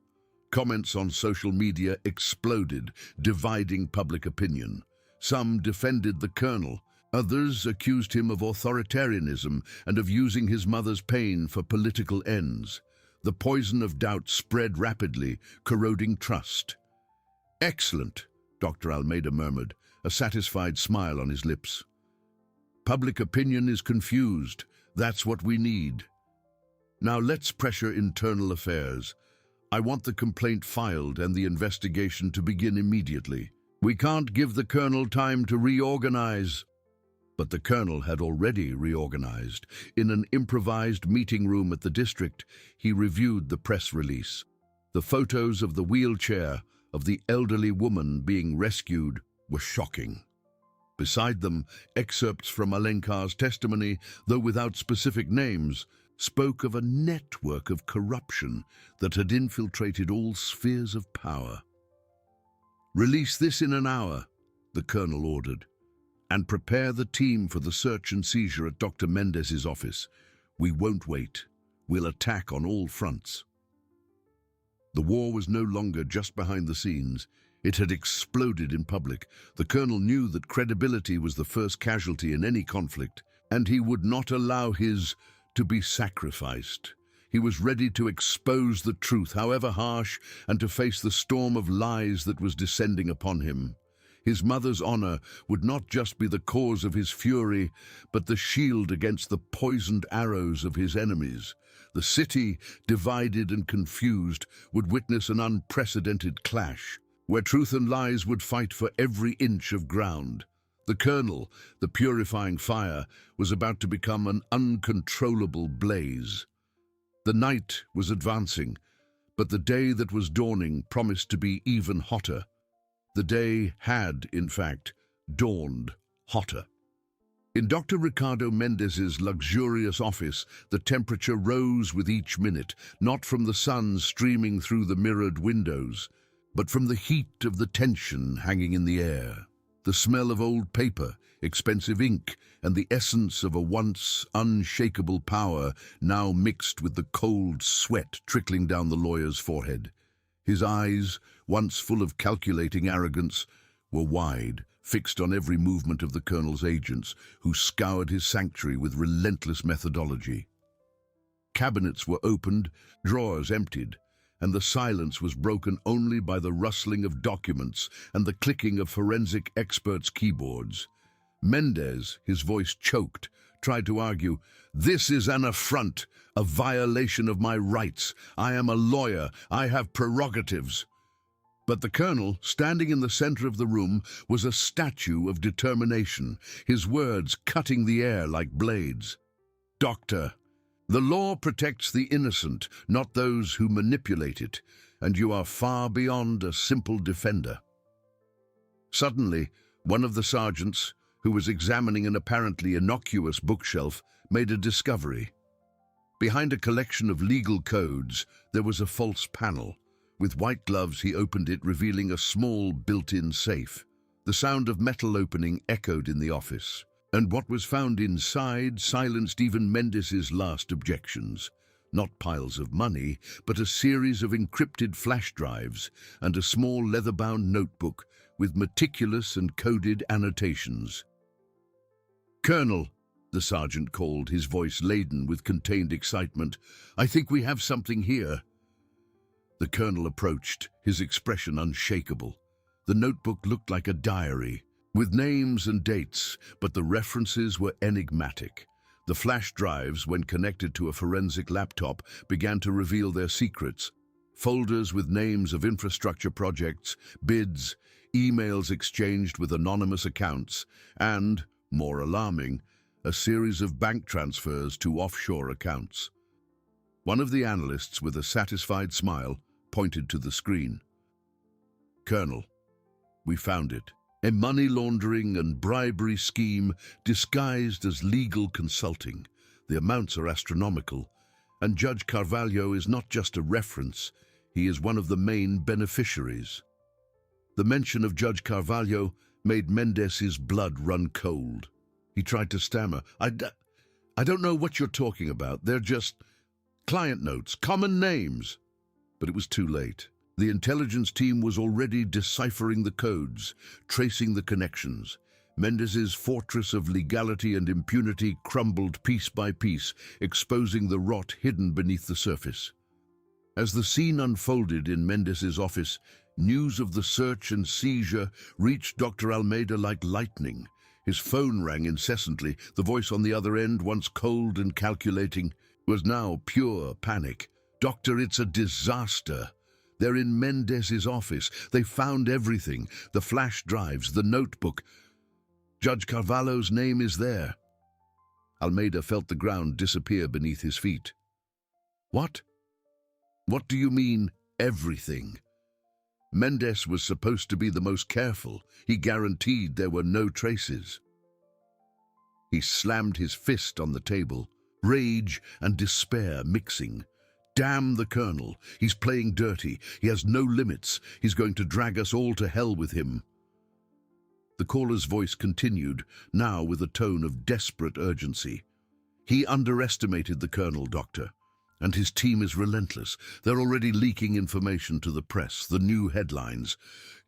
Speaker 1: Comments on social media exploded, dividing public opinion. Some defended the colonel. Others accused him of authoritarianism and of using his mother's pain for political ends. The poison of doubt spread rapidly, corroding trust. "Excellent," Dr. Almeida murmured, a satisfied smile on his lips. "Public opinion is confused. That's what we need. Now let's pressure internal affairs. I want the complaint filed and the investigation to begin immediately. We can't give the colonel time to reorganize." But the colonel had already reorganized. In an improvised meeting room at the district, he reviewed the press release. The photos of the wheelchair, of the elderly woman being rescued, were shocking. Beside them, excerpts from Alenkar's testimony, though without specific names, spoke of a network of corruption that had infiltrated all spheres of power. "Release this in an hour," the colonel ordered, "and prepare the team for the search and seizure at Dr. Mendez's office. We won't wait. We'll attack on all fronts." The war was no longer just behind the scenes. It had exploded in public. The colonel knew that credibility was the first casualty in any conflict, and he would not allow his to be sacrificed. He was ready to expose the truth, however harsh, and to face the storm of lies that was descending upon him. His mother's honor would not just be the cause of his fury, but the shield against the poisoned arrows of his enemies. The city, divided and confused, would witness an unprecedented clash, where truth and lies would fight for every inch of ground. The colonel, the purifying fire, was about to become an uncontrollable blaze. The night was advancing, but the day that was dawning promised to be even hotter. The day had, in fact, dawned hotter. In Dr. Ricardo Mendez's luxurious office, the temperature rose with each minute, not from the sun streaming through the mirrored windows, but from the heat of the tension hanging in the air. The smell of old paper, expensive ink, and the essence of a once unshakable power now mixed with the cold sweat trickling down the lawyer's forehead. His eyes, once full of calculating arrogance, were wide, fixed on every movement of the colonel's agents, who scoured his sanctuary with relentless methodology. Cabinets were opened, drawers emptied, and the silence was broken only by the rustling of documents and the clicking of forensic experts' keyboards. Mendez, his voice choked, tried to argue, "This is an affront, a violation of my rights. I am a lawyer. I have prerogatives." But the colonel, standing in the center of the room, was a statue of determination, his words cutting the air like blades. "Doctor, the law protects the innocent, not those who manipulate it, and you are far beyond a simple defender." Suddenly, one of the sergeants, who was examining an apparently innocuous bookshelf, made a discovery. Behind a collection of legal codes, there was a false panel. With white gloves, he opened it, revealing a small built-in safe. The sound of metal opening echoed in the office, and what was found inside silenced even Mendez's last objections. Not piles of money, but a series of encrypted flash drives and a small leather-bound notebook with meticulous and coded annotations. "Colonel," the sergeant called, his voice laden with contained excitement, "I think we have something here." The colonel approached, his expression unshakable. The notebook looked like a diary, with names and dates, but the references were enigmatic. The flash drives, when connected to a forensic laptop, began to reveal their secrets. Folders with names of infrastructure projects, bids, emails exchanged with anonymous accounts, and, more alarming, a series of bank transfers to offshore accounts. One of the analysts, with a satisfied smile, pointed to the screen. "Colonel, we found it. A money laundering and bribery scheme disguised as legal consulting. The amounts are astronomical, and Judge Carvalho is not just a reference, he is one of the main beneficiaries." The mention of Judge Carvalho made Mendez's blood run cold. He tried to stammer, I don't know what you're talking about. They're just client notes, common names." But it was too late. The intelligence team was already deciphering the codes, tracing the connections. Mendez's fortress of legality and impunity crumbled piece by piece, exposing the rot hidden beneath the surface. As the scene unfolded in Mendez's office, news of the search and seizure reached Dr. Almeida like lightning. His phone rang incessantly. The voice on the other end, once cold and calculating, was now pure panic. "Doctor, it's a disaster. They're in Mendez's office. They found everything. The flash drives, the notebook. Judge Carvalho's name is there." Almeida felt the ground disappear beneath his feet. "What? What do you mean, everything?" Mendez was supposed to be the most careful. He guaranteed there were no traces. He slammed his fist on the table, rage and despair mixing. "Damn the colonel. He's playing dirty. He has no limits. He's going to drag us all to hell with him." The caller's voice continued, now with a tone of desperate urgency. "He underestimated the colonel, Doctor, and his team is relentless. They're already leaking information to the press, the new headlines.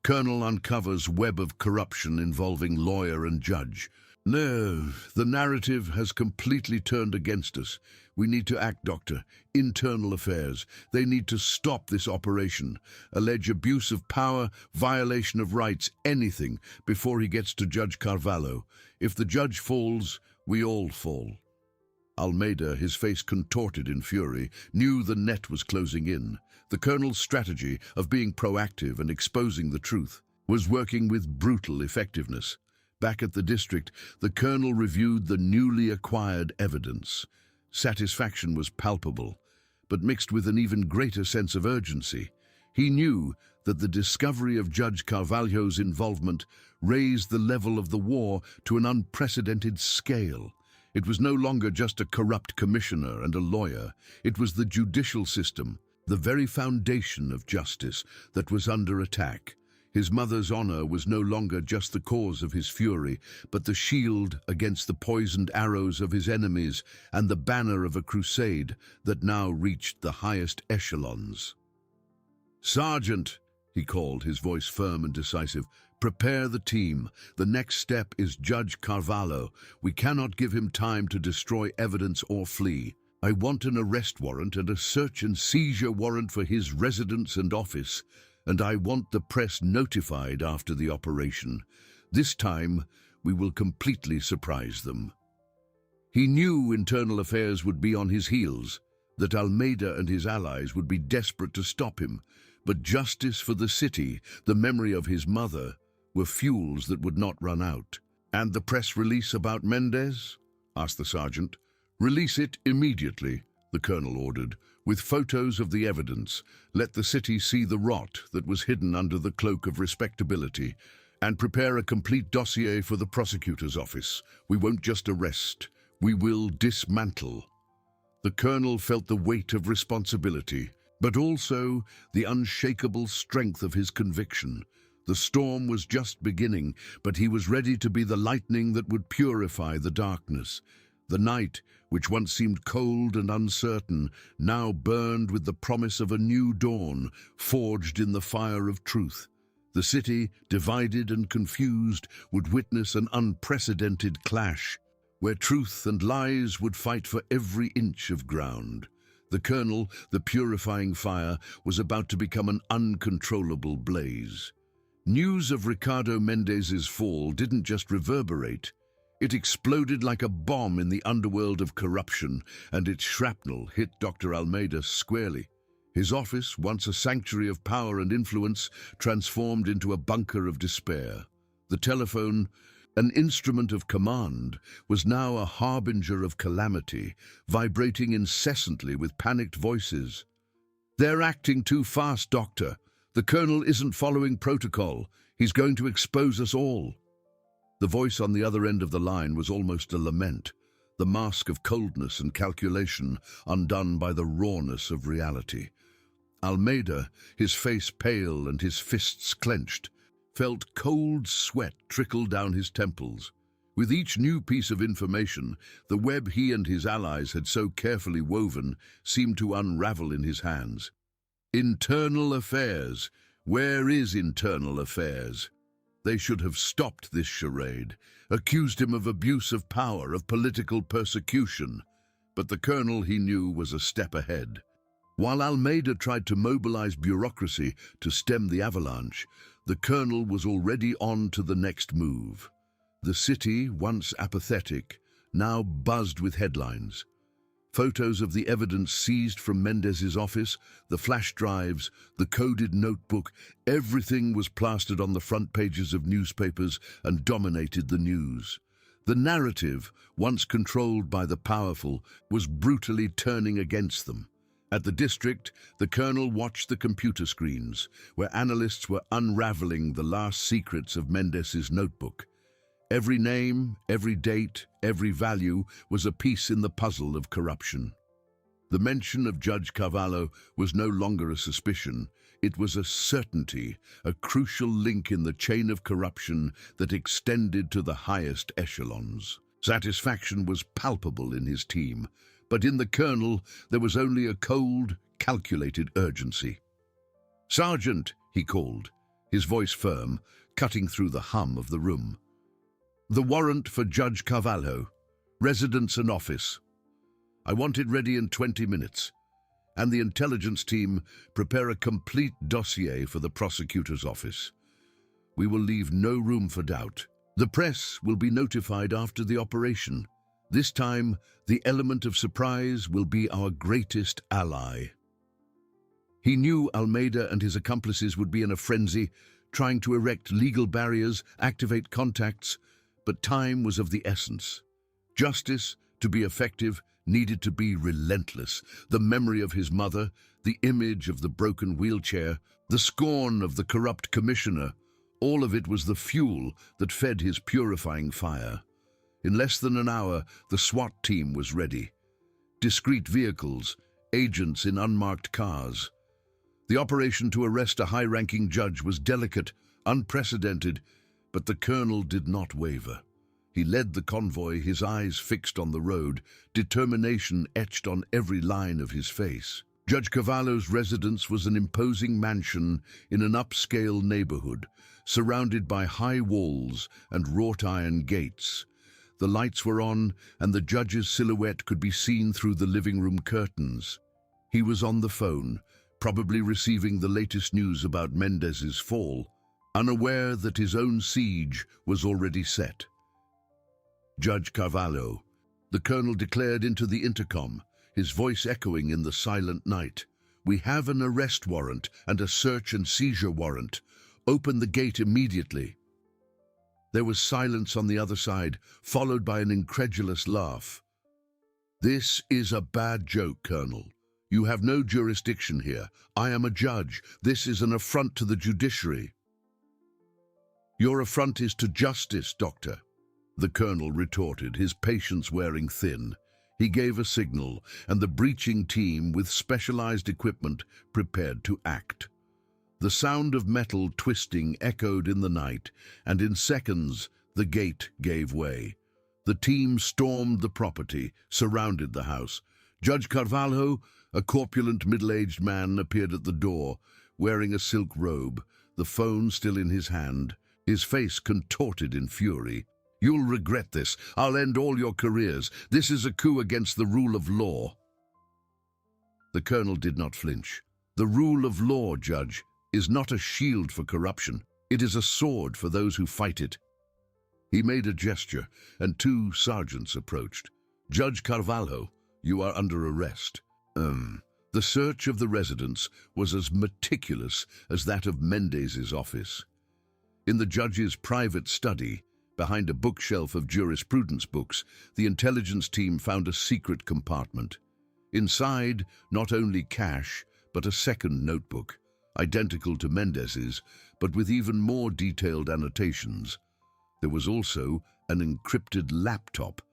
Speaker 1: Colonel uncovers web of corruption involving lawyer and judge. No, the narrative has completely turned against us. We need to act, Doctor. Internal affairs. They need to stop this operation. Allege abuse of power, violation of rights, anything, before he gets to Judge Carvalho. If the judge falls, we all fall." Almeida, his face contorted in fury, knew the net was closing in. The colonel's strategy of being proactive and exposing the truth was working with brutal effectiveness. Back at the district, the colonel reviewed the newly acquired evidence. Satisfaction was palpable, but mixed with an even greater sense of urgency. He knew that the discovery of Judge Carvalho's involvement raised the level of the war to an unprecedented scale. It was no longer just a corrupt commissioner and a lawyer. It was the judicial system, the very foundation of justice, that was under attack. His mother's honor was no longer just the cause of his fury, but the shield against the poisoned arrows of his enemies and the banner of a crusade that now reached the highest echelons. "Sergeant," he called, his voice firm and decisive, "prepare the team. The next step is Judge Carvalho. We cannot give him time to destroy evidence or flee. I want an arrest warrant and a search and seizure warrant for his residence and office, and I want the press notified after the operation. This time, we will completely surprise them." He knew Internal Affairs would be on his heels, that Almeida and his allies would be desperate to stop him, but justice for the city, the memory of his mother, were fuels that would not run out. "And the press release about Mendez?" asked the sergeant. "Release it immediately," the colonel ordered, "with photos of the evidence. Let the city see the rot that was hidden under the cloak of respectability, and prepare a complete dossier for the prosecutor's office. We won't just arrest, we will dismantle." The colonel felt the weight of responsibility, but also the unshakable strength of his conviction. The storm was just beginning, but he was ready to be the lightning that would purify the darkness. The night, which once seemed cold and uncertain, now burned with the promise of a new dawn, forged in the fire of truth. The city, divided and confused, would witness an unprecedented clash, where truth and lies would fight for every inch of ground. The colonel, the purifying fire, was about to become an uncontrollable blaze. News of Ricardo Mendez's fall didn't just reverberate. It exploded like a bomb in the underworld of corruption, and its shrapnel hit Dr. Almeida squarely. His office, once a sanctuary of power and influence, transformed into a bunker of despair. The telephone, an instrument of command, was now a harbinger of calamity, vibrating incessantly with panicked voices. "They're acting too fast, Doctor. The colonel isn't following protocol. He's going to expose us all." The voice on the other end of the line was almost a lament, the mask of coldness and calculation undone by the rawness of reality. Almeida, his face pale and his fists clenched, felt cold sweat trickle down his temples. With each new piece of information, the web he and his allies had so carefully woven seemed to unravel in his hands. Internal Affairs. Where is Internal Affairs? They should have stopped this charade, accused him of abuse of power, of political persecution. But the colonel, he knew, was a step ahead. While Almeida tried to mobilize bureaucracy to stem the avalanche, the colonel was already on to the next move. The city, once apathetic, now buzzed with headlines. Photos of the evidence seized from Mendez's office, the flash drives, the coded notebook, everything was plastered on the front pages of newspapers and dominated the news. The narrative, once controlled by the powerful, was brutally turning against them. At the district, the colonel watched the computer screens, where analysts were unraveling the last secrets of Mendez's notebook. Every name, every date, every value was a piece in the puzzle of corruption. The mention of Judge Carvalho was no longer a suspicion. It was a certainty, a crucial link in the chain of corruption that extended to the highest echelons. Satisfaction was palpable in his team, but in the colonel there was only a cold, calculated urgency. "Sergeant," he called, his voice firm, cutting through the hum of the room. "The warrant for Judge Carvalho, residence and office. I want it ready in 20 minutes. And the intelligence team prepare a complete dossier for the prosecutor's office. We will leave no room for doubt. The press will be notified after the operation. This time, the element of surprise will be our greatest ally." He knew Almeida and his accomplices would be in a frenzy, trying to erect legal barriers, activate contacts, but time was of the essence. Justice, to be effective, needed to be relentless. The memory of his mother, the image of the broken wheelchair, the scorn of the corrupt commissioner, all of it was the fuel that fed his purifying fire. In less than an hour, the SWAT team was ready. Discreet vehicles, agents in unmarked cars. The operation to arrest a high-ranking judge was delicate, unprecedented, but the colonel did not waver. He led the convoy, his eyes fixed on the road, determination etched on every line of his face. Judge Cavallo's residence was an imposing mansion in an upscale neighborhood, surrounded by high walls and wrought iron gates. The lights were on, and the judge's silhouette could be seen through the living room curtains. He was on the phone, probably receiving the latest news about Mendez's fall, unaware that his own siege was already set. "Judge Carvalho," the colonel declared into the intercom, his voice echoing in the silent night. "We have an arrest warrant and a search and seizure warrant. Open the gate immediately." There was silence on the other side, followed by an incredulous laugh. "This is a bad joke, Colonel. You have no jurisdiction here. I am a judge. This is an affront to the judiciary." "Your affront is to justice, Doctor," the colonel retorted, his patience wearing thin. He gave a signal, and the breaching team, with specialized equipment, prepared to act. The sound of metal twisting echoed in the night, and in seconds the gate gave way. The team stormed the property, surrounded the house. Judge Carvalho, a corpulent middle-aged man, appeared at the door, wearing a silk robe, the phone still in his hand, his face contorted in fury. "You'll regret this. I'll end all your careers. This is a coup against the rule of law." The colonel did not flinch. "The rule of law, Judge, is not a shield for corruption. It is a sword for those who fight it." He made a gesture, and two sergeants approached. "Judge Carvalho, you are under arrest." The search of the residence was as meticulous as that of Mendez's office. In the judge's private study, behind a bookshelf of jurisprudence books, the intelligence team found a secret compartment. Inside, not only cash, but a second notebook, identical to Mendez's, but with even more detailed annotations. There was also an encrypted laptop,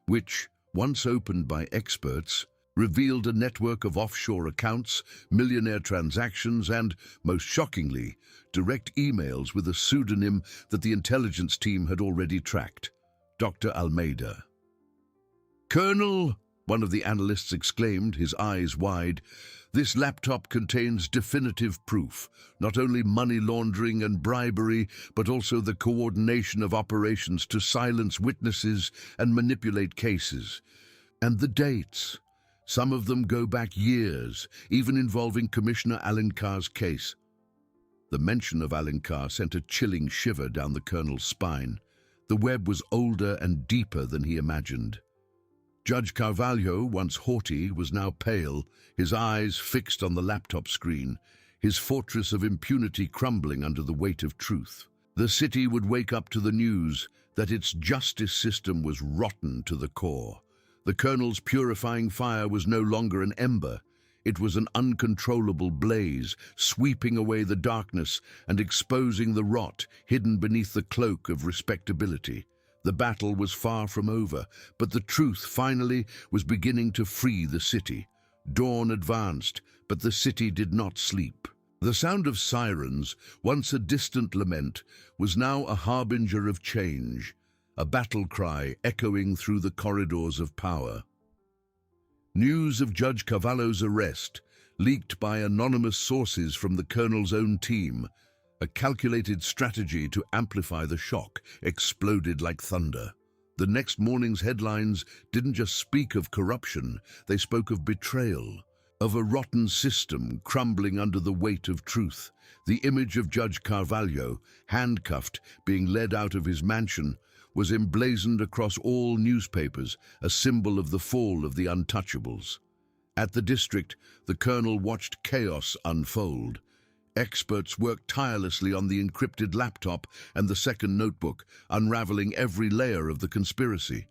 Speaker 1: which, once opened by experts, revealed a network of offshore accounts, millionaire transactions, and, most shockingly, direct emails with a pseudonym that the intelligence team had already tracked: Dr. Almeida. "Colonel," one of the analysts exclaimed, his eyes wide, "this laptop contains definitive proof, not only money laundering and bribery, but also the coordination of operations to silence witnesses and manipulate cases. And the dates. Some of them go back years, even involving Commissioner Alencar's case." The mention of Alencar sent a chilling shiver down the colonel's spine. The web was older and deeper than he imagined. Judge Carvalho, once haughty, was now pale, his eyes fixed on the laptop screen, his fortress of impunity crumbling under the weight of truth. The city would wake up to the news that its justice system was rotten to the core. The colonel's purifying fire was no longer an ember. It was an uncontrollable blaze, sweeping away the darkness and exposing the rot hidden beneath the cloak of respectability. The battle was far from over, but the truth finally was beginning to free the city. Dawn advanced, but the city did not sleep. The sound of sirens, once a distant lament, was now a harbinger of change, a battle cry echoing through the corridors of power. News of Judge Cavallo's arrest, leaked by anonymous sources from the colonel's own team, a calculated strategy to amplify the shock, exploded like thunder. The next morning's headlines didn't just speak of corruption, they spoke of betrayal, of a rotten system crumbling under the weight of truth. The image of Judge Carvalho, handcuffed, being led out of his mansion, was emblazoned across all newspapers, a symbol of the fall of the untouchables. At the district, the colonel watched chaos unfold. Experts worked tirelessly on the encrypted laptop and the second notebook, unraveling every layer of the conspiracy.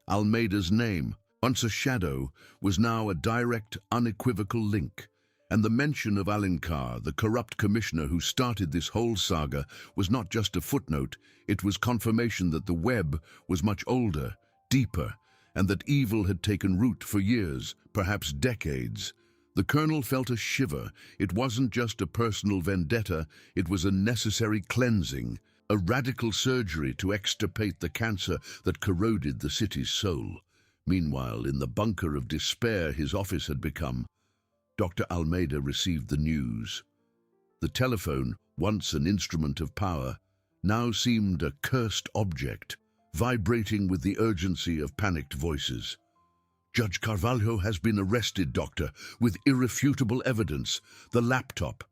Speaker 1: Almeida's name, once a shadow, was now a direct, unequivocal link. And the mention of Alencar, the corrupt commissioner who started this whole saga, was not just a footnote, it was confirmation that the web was much older, deeper, and that evil had taken root for years, perhaps decades. The colonel felt a shiver. It wasn't just a personal vendetta, it was a necessary cleansing, a radical surgery to extirpate the cancer that corroded the city's soul. Meanwhile, in the bunker of despair his office had become, Dr. Almeida received the news. The telephone, once an instrument of power, now seemed a cursed object, vibrating with the urgency of panicked voices. "Judge Carvalho has been arrested, Doctor, with irrefutable evidence. The laptop.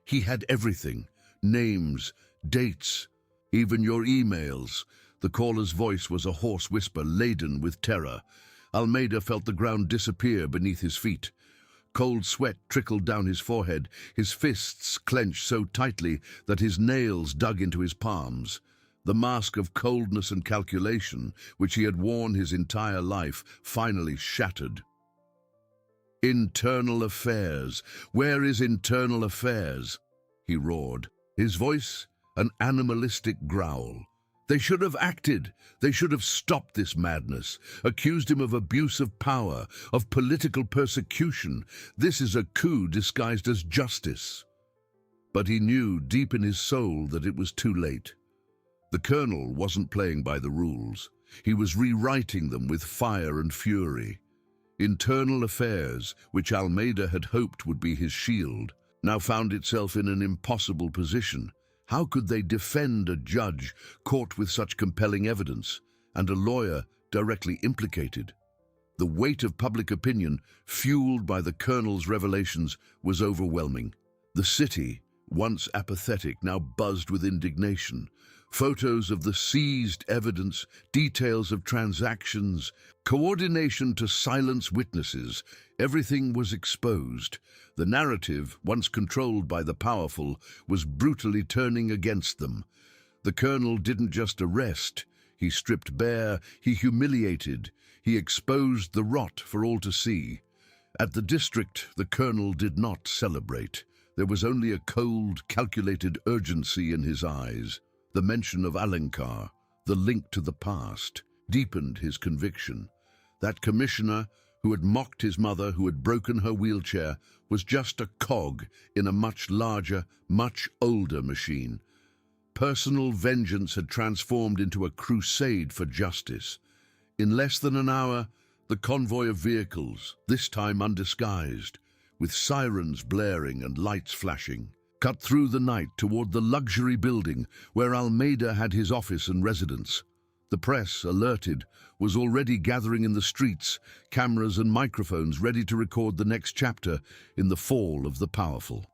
Speaker 1: He had everything. Names, dates, even your emails." The caller's voice was a hoarse whisper laden with terror. Almeida felt the ground disappear beneath his feet. Cold sweat trickled down his forehead, his fists clenched so tightly that his nails dug into his palms. The mask of coldness and calculation, which he had worn his entire life, finally shattered. "Internal affairs. Where is internal affairs?" he roared, his voice an animalistic growl. They should have acted. They should have stopped this madness, accused him of abuse of power, of political persecution. This is a coup disguised as justice. But he knew deep in his soul that it was too late. The colonel wasn't playing by the rules. He was rewriting them with fire and fury. Internal affairs, which Almeida had hoped would be his shield, now found itself in an impossible position. How could they defend a judge caught with such compelling evidence, and a lawyer directly implicated? The weight of public opinion, fueled by the colonel's revelations, was overwhelming. The city, once apathetic, now buzzed with indignation. Photos of the seized evidence, details of transactions, coordination to silence witnesses. Everything was exposed. The narrative, once controlled by the powerful, was brutally turning against them. The colonel didn't just arrest. He stripped bare, he humiliated, he exposed the rot for all to see. At the district, the colonel did not celebrate. There was only a cold, calculated urgency in his eyes. The mention of Alencar, the link to the past, deepened his conviction. That commissioner, who had mocked his mother, who had broken her wheelchair, was just a cog in a much larger, much older machine. Personal vengeance had transformed into a crusade for justice. In less than an hour, the convoy of vehicles, this time undisguised, with sirens blaring and lights flashing, cut through the night toward the luxury building where Almeida had his office and residence. The press, alerted, was already gathering in the streets, cameras and microphones ready to record the next chapter in the fall of the powerful.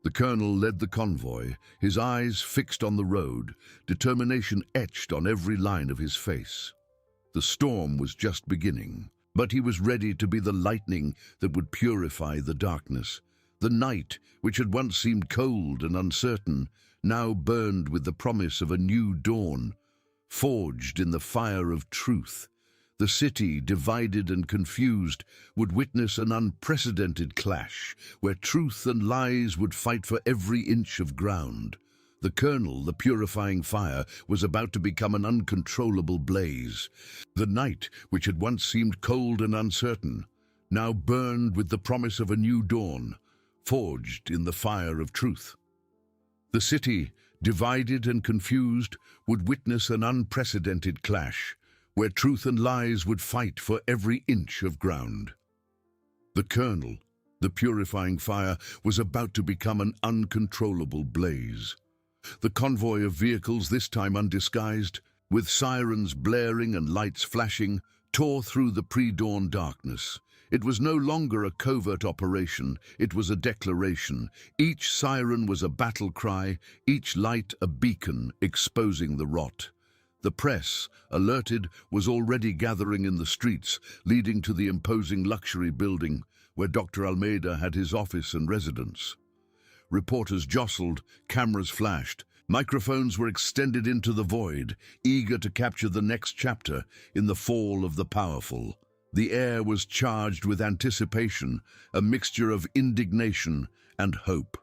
Speaker 1: The colonel led the convoy, his eyes fixed on the road, determination etched on every line of his face. The storm was just beginning, but he was ready to be the lightning that would purify the darkness. The night, which had once seemed cold and uncertain, now burned with the promise of a new dawn, forged in the fire of truth. The city, divided and confused, would witness an unprecedented clash, where truth and lies would fight for every inch of ground. The colonel, the purifying fire, was about to become an uncontrollable blaze. The night, which had once seemed cold and uncertain, now burned with the promise of a new dawn, forged in the fire of truth. The city, divided and confused, would witness an unprecedented clash, where truth and lies would fight for every inch of ground. The colonel, the purifying fire, was about to become an uncontrollable blaze. The convoy of vehicles, this time undisguised, with sirens blaring and lights flashing, tore through the pre-dawn darkness. It was no longer a covert operation, it was a declaration. Each siren was a battle cry, each light a beacon exposing the rot. The press, alerted, was already gathering in the streets, leading to the imposing luxury building where Dr. Almeida had his office and residence. Reporters jostled, cameras flashed, microphones were extended into the void, eager to capture the next chapter in the fall of the powerful. The air was charged with anticipation, a mixture of indignation and hope.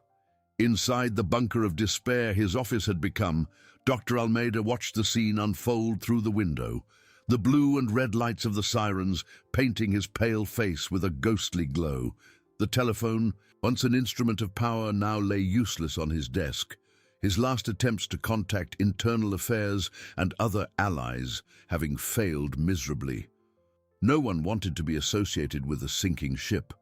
Speaker 1: Inside the bunker of despair his office had become, Dr. Almeida watched the scene unfold through the window. the blue and red lights of the sirens painting his pale face with a ghostly glow. The telephone, once an instrument of power, now lay useless on his desk, his last attempts to contact internal affairs and other allies having failed miserably. No one wanted to be associated with a sinking ship.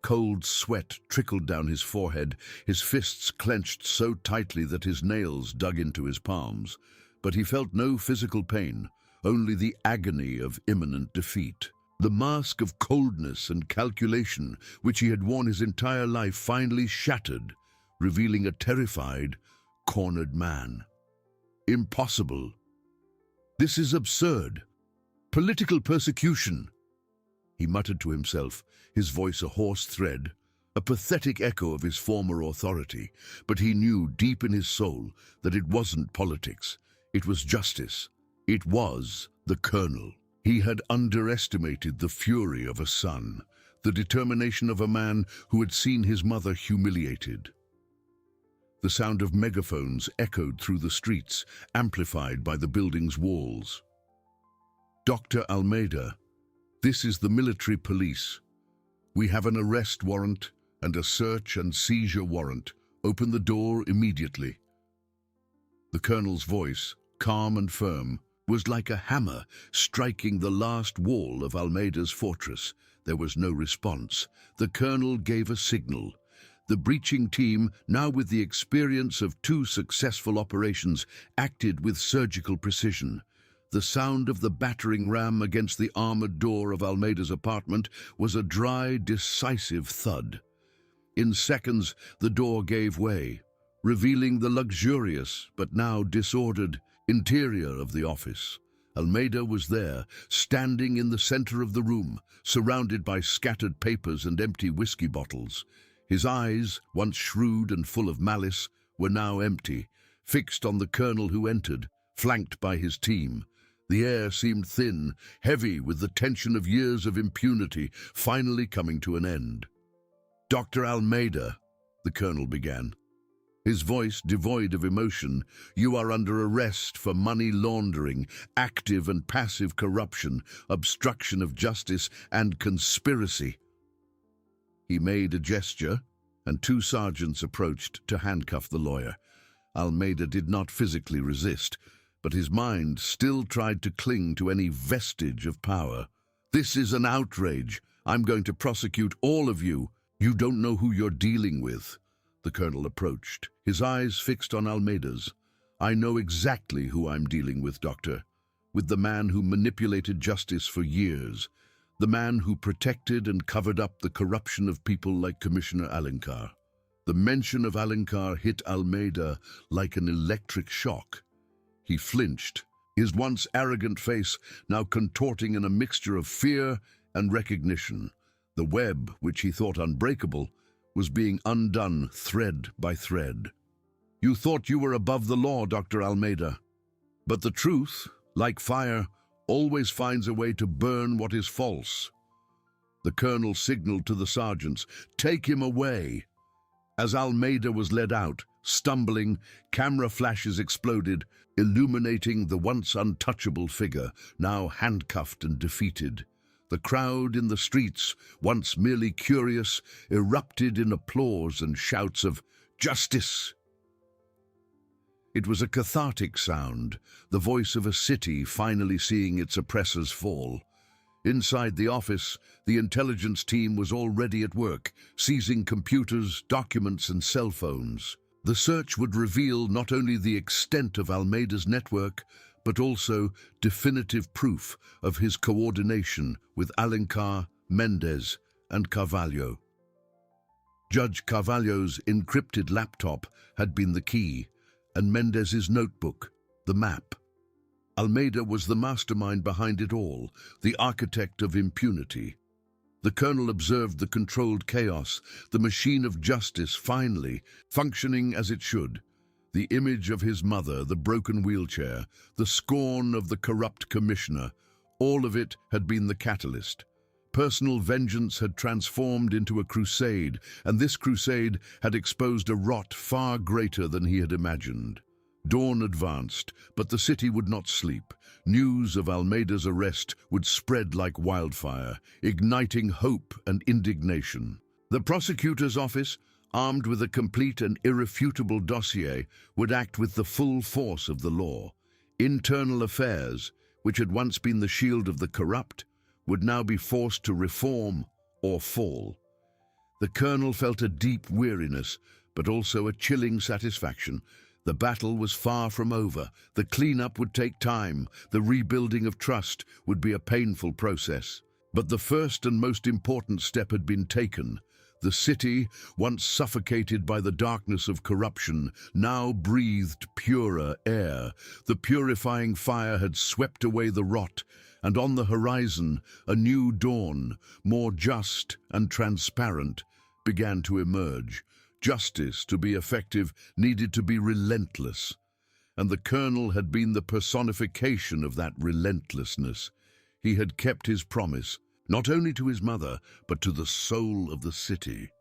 Speaker 1: Cold sweat trickled down his forehead, his fists clenched so tightly that his nails dug into his palms. But he felt no physical pain, only the agony of imminent defeat. The mask of coldness and calculation which he had worn his entire life finally shattered, revealing a terrified, cornered man. Impossible. This is absurd. Political persecution. He muttered to himself, his voice a hoarse thread, a pathetic echo of his former authority, but he knew deep in his soul that it wasn't politics, it was justice. It was the Colonel. He had underestimated the fury of a son, the determination of a man who had seen his mother humiliated. The sound of megaphones echoed through the streets, amplified by the building's walls. Dr. Almeida, this is the military police. We have an arrest warrant and a search and seizure warrant. Open the door immediately. The colonel's voice, calm and firm, was like a hammer striking the last wall of Almeida's fortress. There was no response. The colonel gave a signal. The breaching team, now with the experience of 2 successful operations, acted with surgical precision. The sound of the battering ram against the armored door of Almeida's apartment was a dry, decisive thud. In seconds, the door gave way, revealing the luxurious, but now disordered, interior of the office. Almeida was there, standing in the center of the room, surrounded by scattered papers and empty whiskey bottles. His eyes, once shrewd and full of malice, were now empty, fixed on the colonel who entered, flanked by his team. The air seemed thin, heavy with the tension of years of impunity finally coming to an end. "Dr. Almeida," the colonel began, his voice devoid of emotion, "you are under arrest for money laundering, active and passive corruption, obstruction of justice, and conspiracy." He made a gesture, and 2 sergeants approached to handcuff the lawyer. Almeida did not physically resist, but his mind still tried to cling to any vestige of power. "This is an outrage. I'm going to prosecute all of you. You don't know who you're dealing with." The colonel approached, his eyes fixed on Almeida's. "I know exactly who I'm dealing with, Doctor. With the man who manipulated justice for years. The man who protected and covered up the corruption of people like Commissioner Alencar." The mention of Alencar hit Almeida like an electric shock. He flinched, his once arrogant face now contorting in a mixture of fear and recognition. The web, which he thought unbreakable, was being undone thread by thread. "You thought you were above the law, Dr. Almeida. But the truth, like fire, always finds a way to burn what is false." The colonel signaled to the sergeants, "Take him away." As Almeida was led out, stumbling, camera flashes exploded, illuminating the once untouchable figure, now handcuffed and defeated. The crowd in the streets, once merely curious, erupted in applause and shouts of "Justice!" It was a cathartic sound, the voice of a city finally seeing its oppressors fall. Inside the office, the intelligence team was already at work, seizing computers, documents, and cell phones. The search would reveal not only the extent of Almeida's network, but also definitive proof of his coordination with Alencar, Mendez, and Carvalho. Judge Carvalho's encrypted laptop had been the key, and Mendez's notebook, the map. Almeida was the mastermind behind it all, the architect of impunity. The colonel observed the controlled chaos, the machine of justice finally functioning as it should. The image of his mother, the broken wheelchair, the scorn of the corrupt commissioner, all of it had been the catalyst. Personal vengeance had transformed into a crusade, and this crusade had exposed a rot far greater than he had imagined. Dawn advanced, but the city would not sleep. News of Almeida's arrest would spread like wildfire, igniting hope and indignation. The prosecutor's office, armed with a complete and irrefutable dossier, would act with the full force of the law. Internal affairs, which had once been the shield of the corrupt, would now be forced to reform or fall. The colonel felt a deep weariness, but also a chilling satisfaction. The battle was far from over. The cleanup would take time. The rebuilding of trust would be a painful process. But the first and most important step had been taken. The city, once suffocated by the darkness of corruption, now breathed purer air. The purifying fire had swept away the rot, and on the horizon, a new dawn, more just and transparent, began to emerge. Justice, to be effective, needed to be relentless, and the colonel had been the personification of that relentlessness. He had kept his promise, not only to his mother, but to the soul of the city.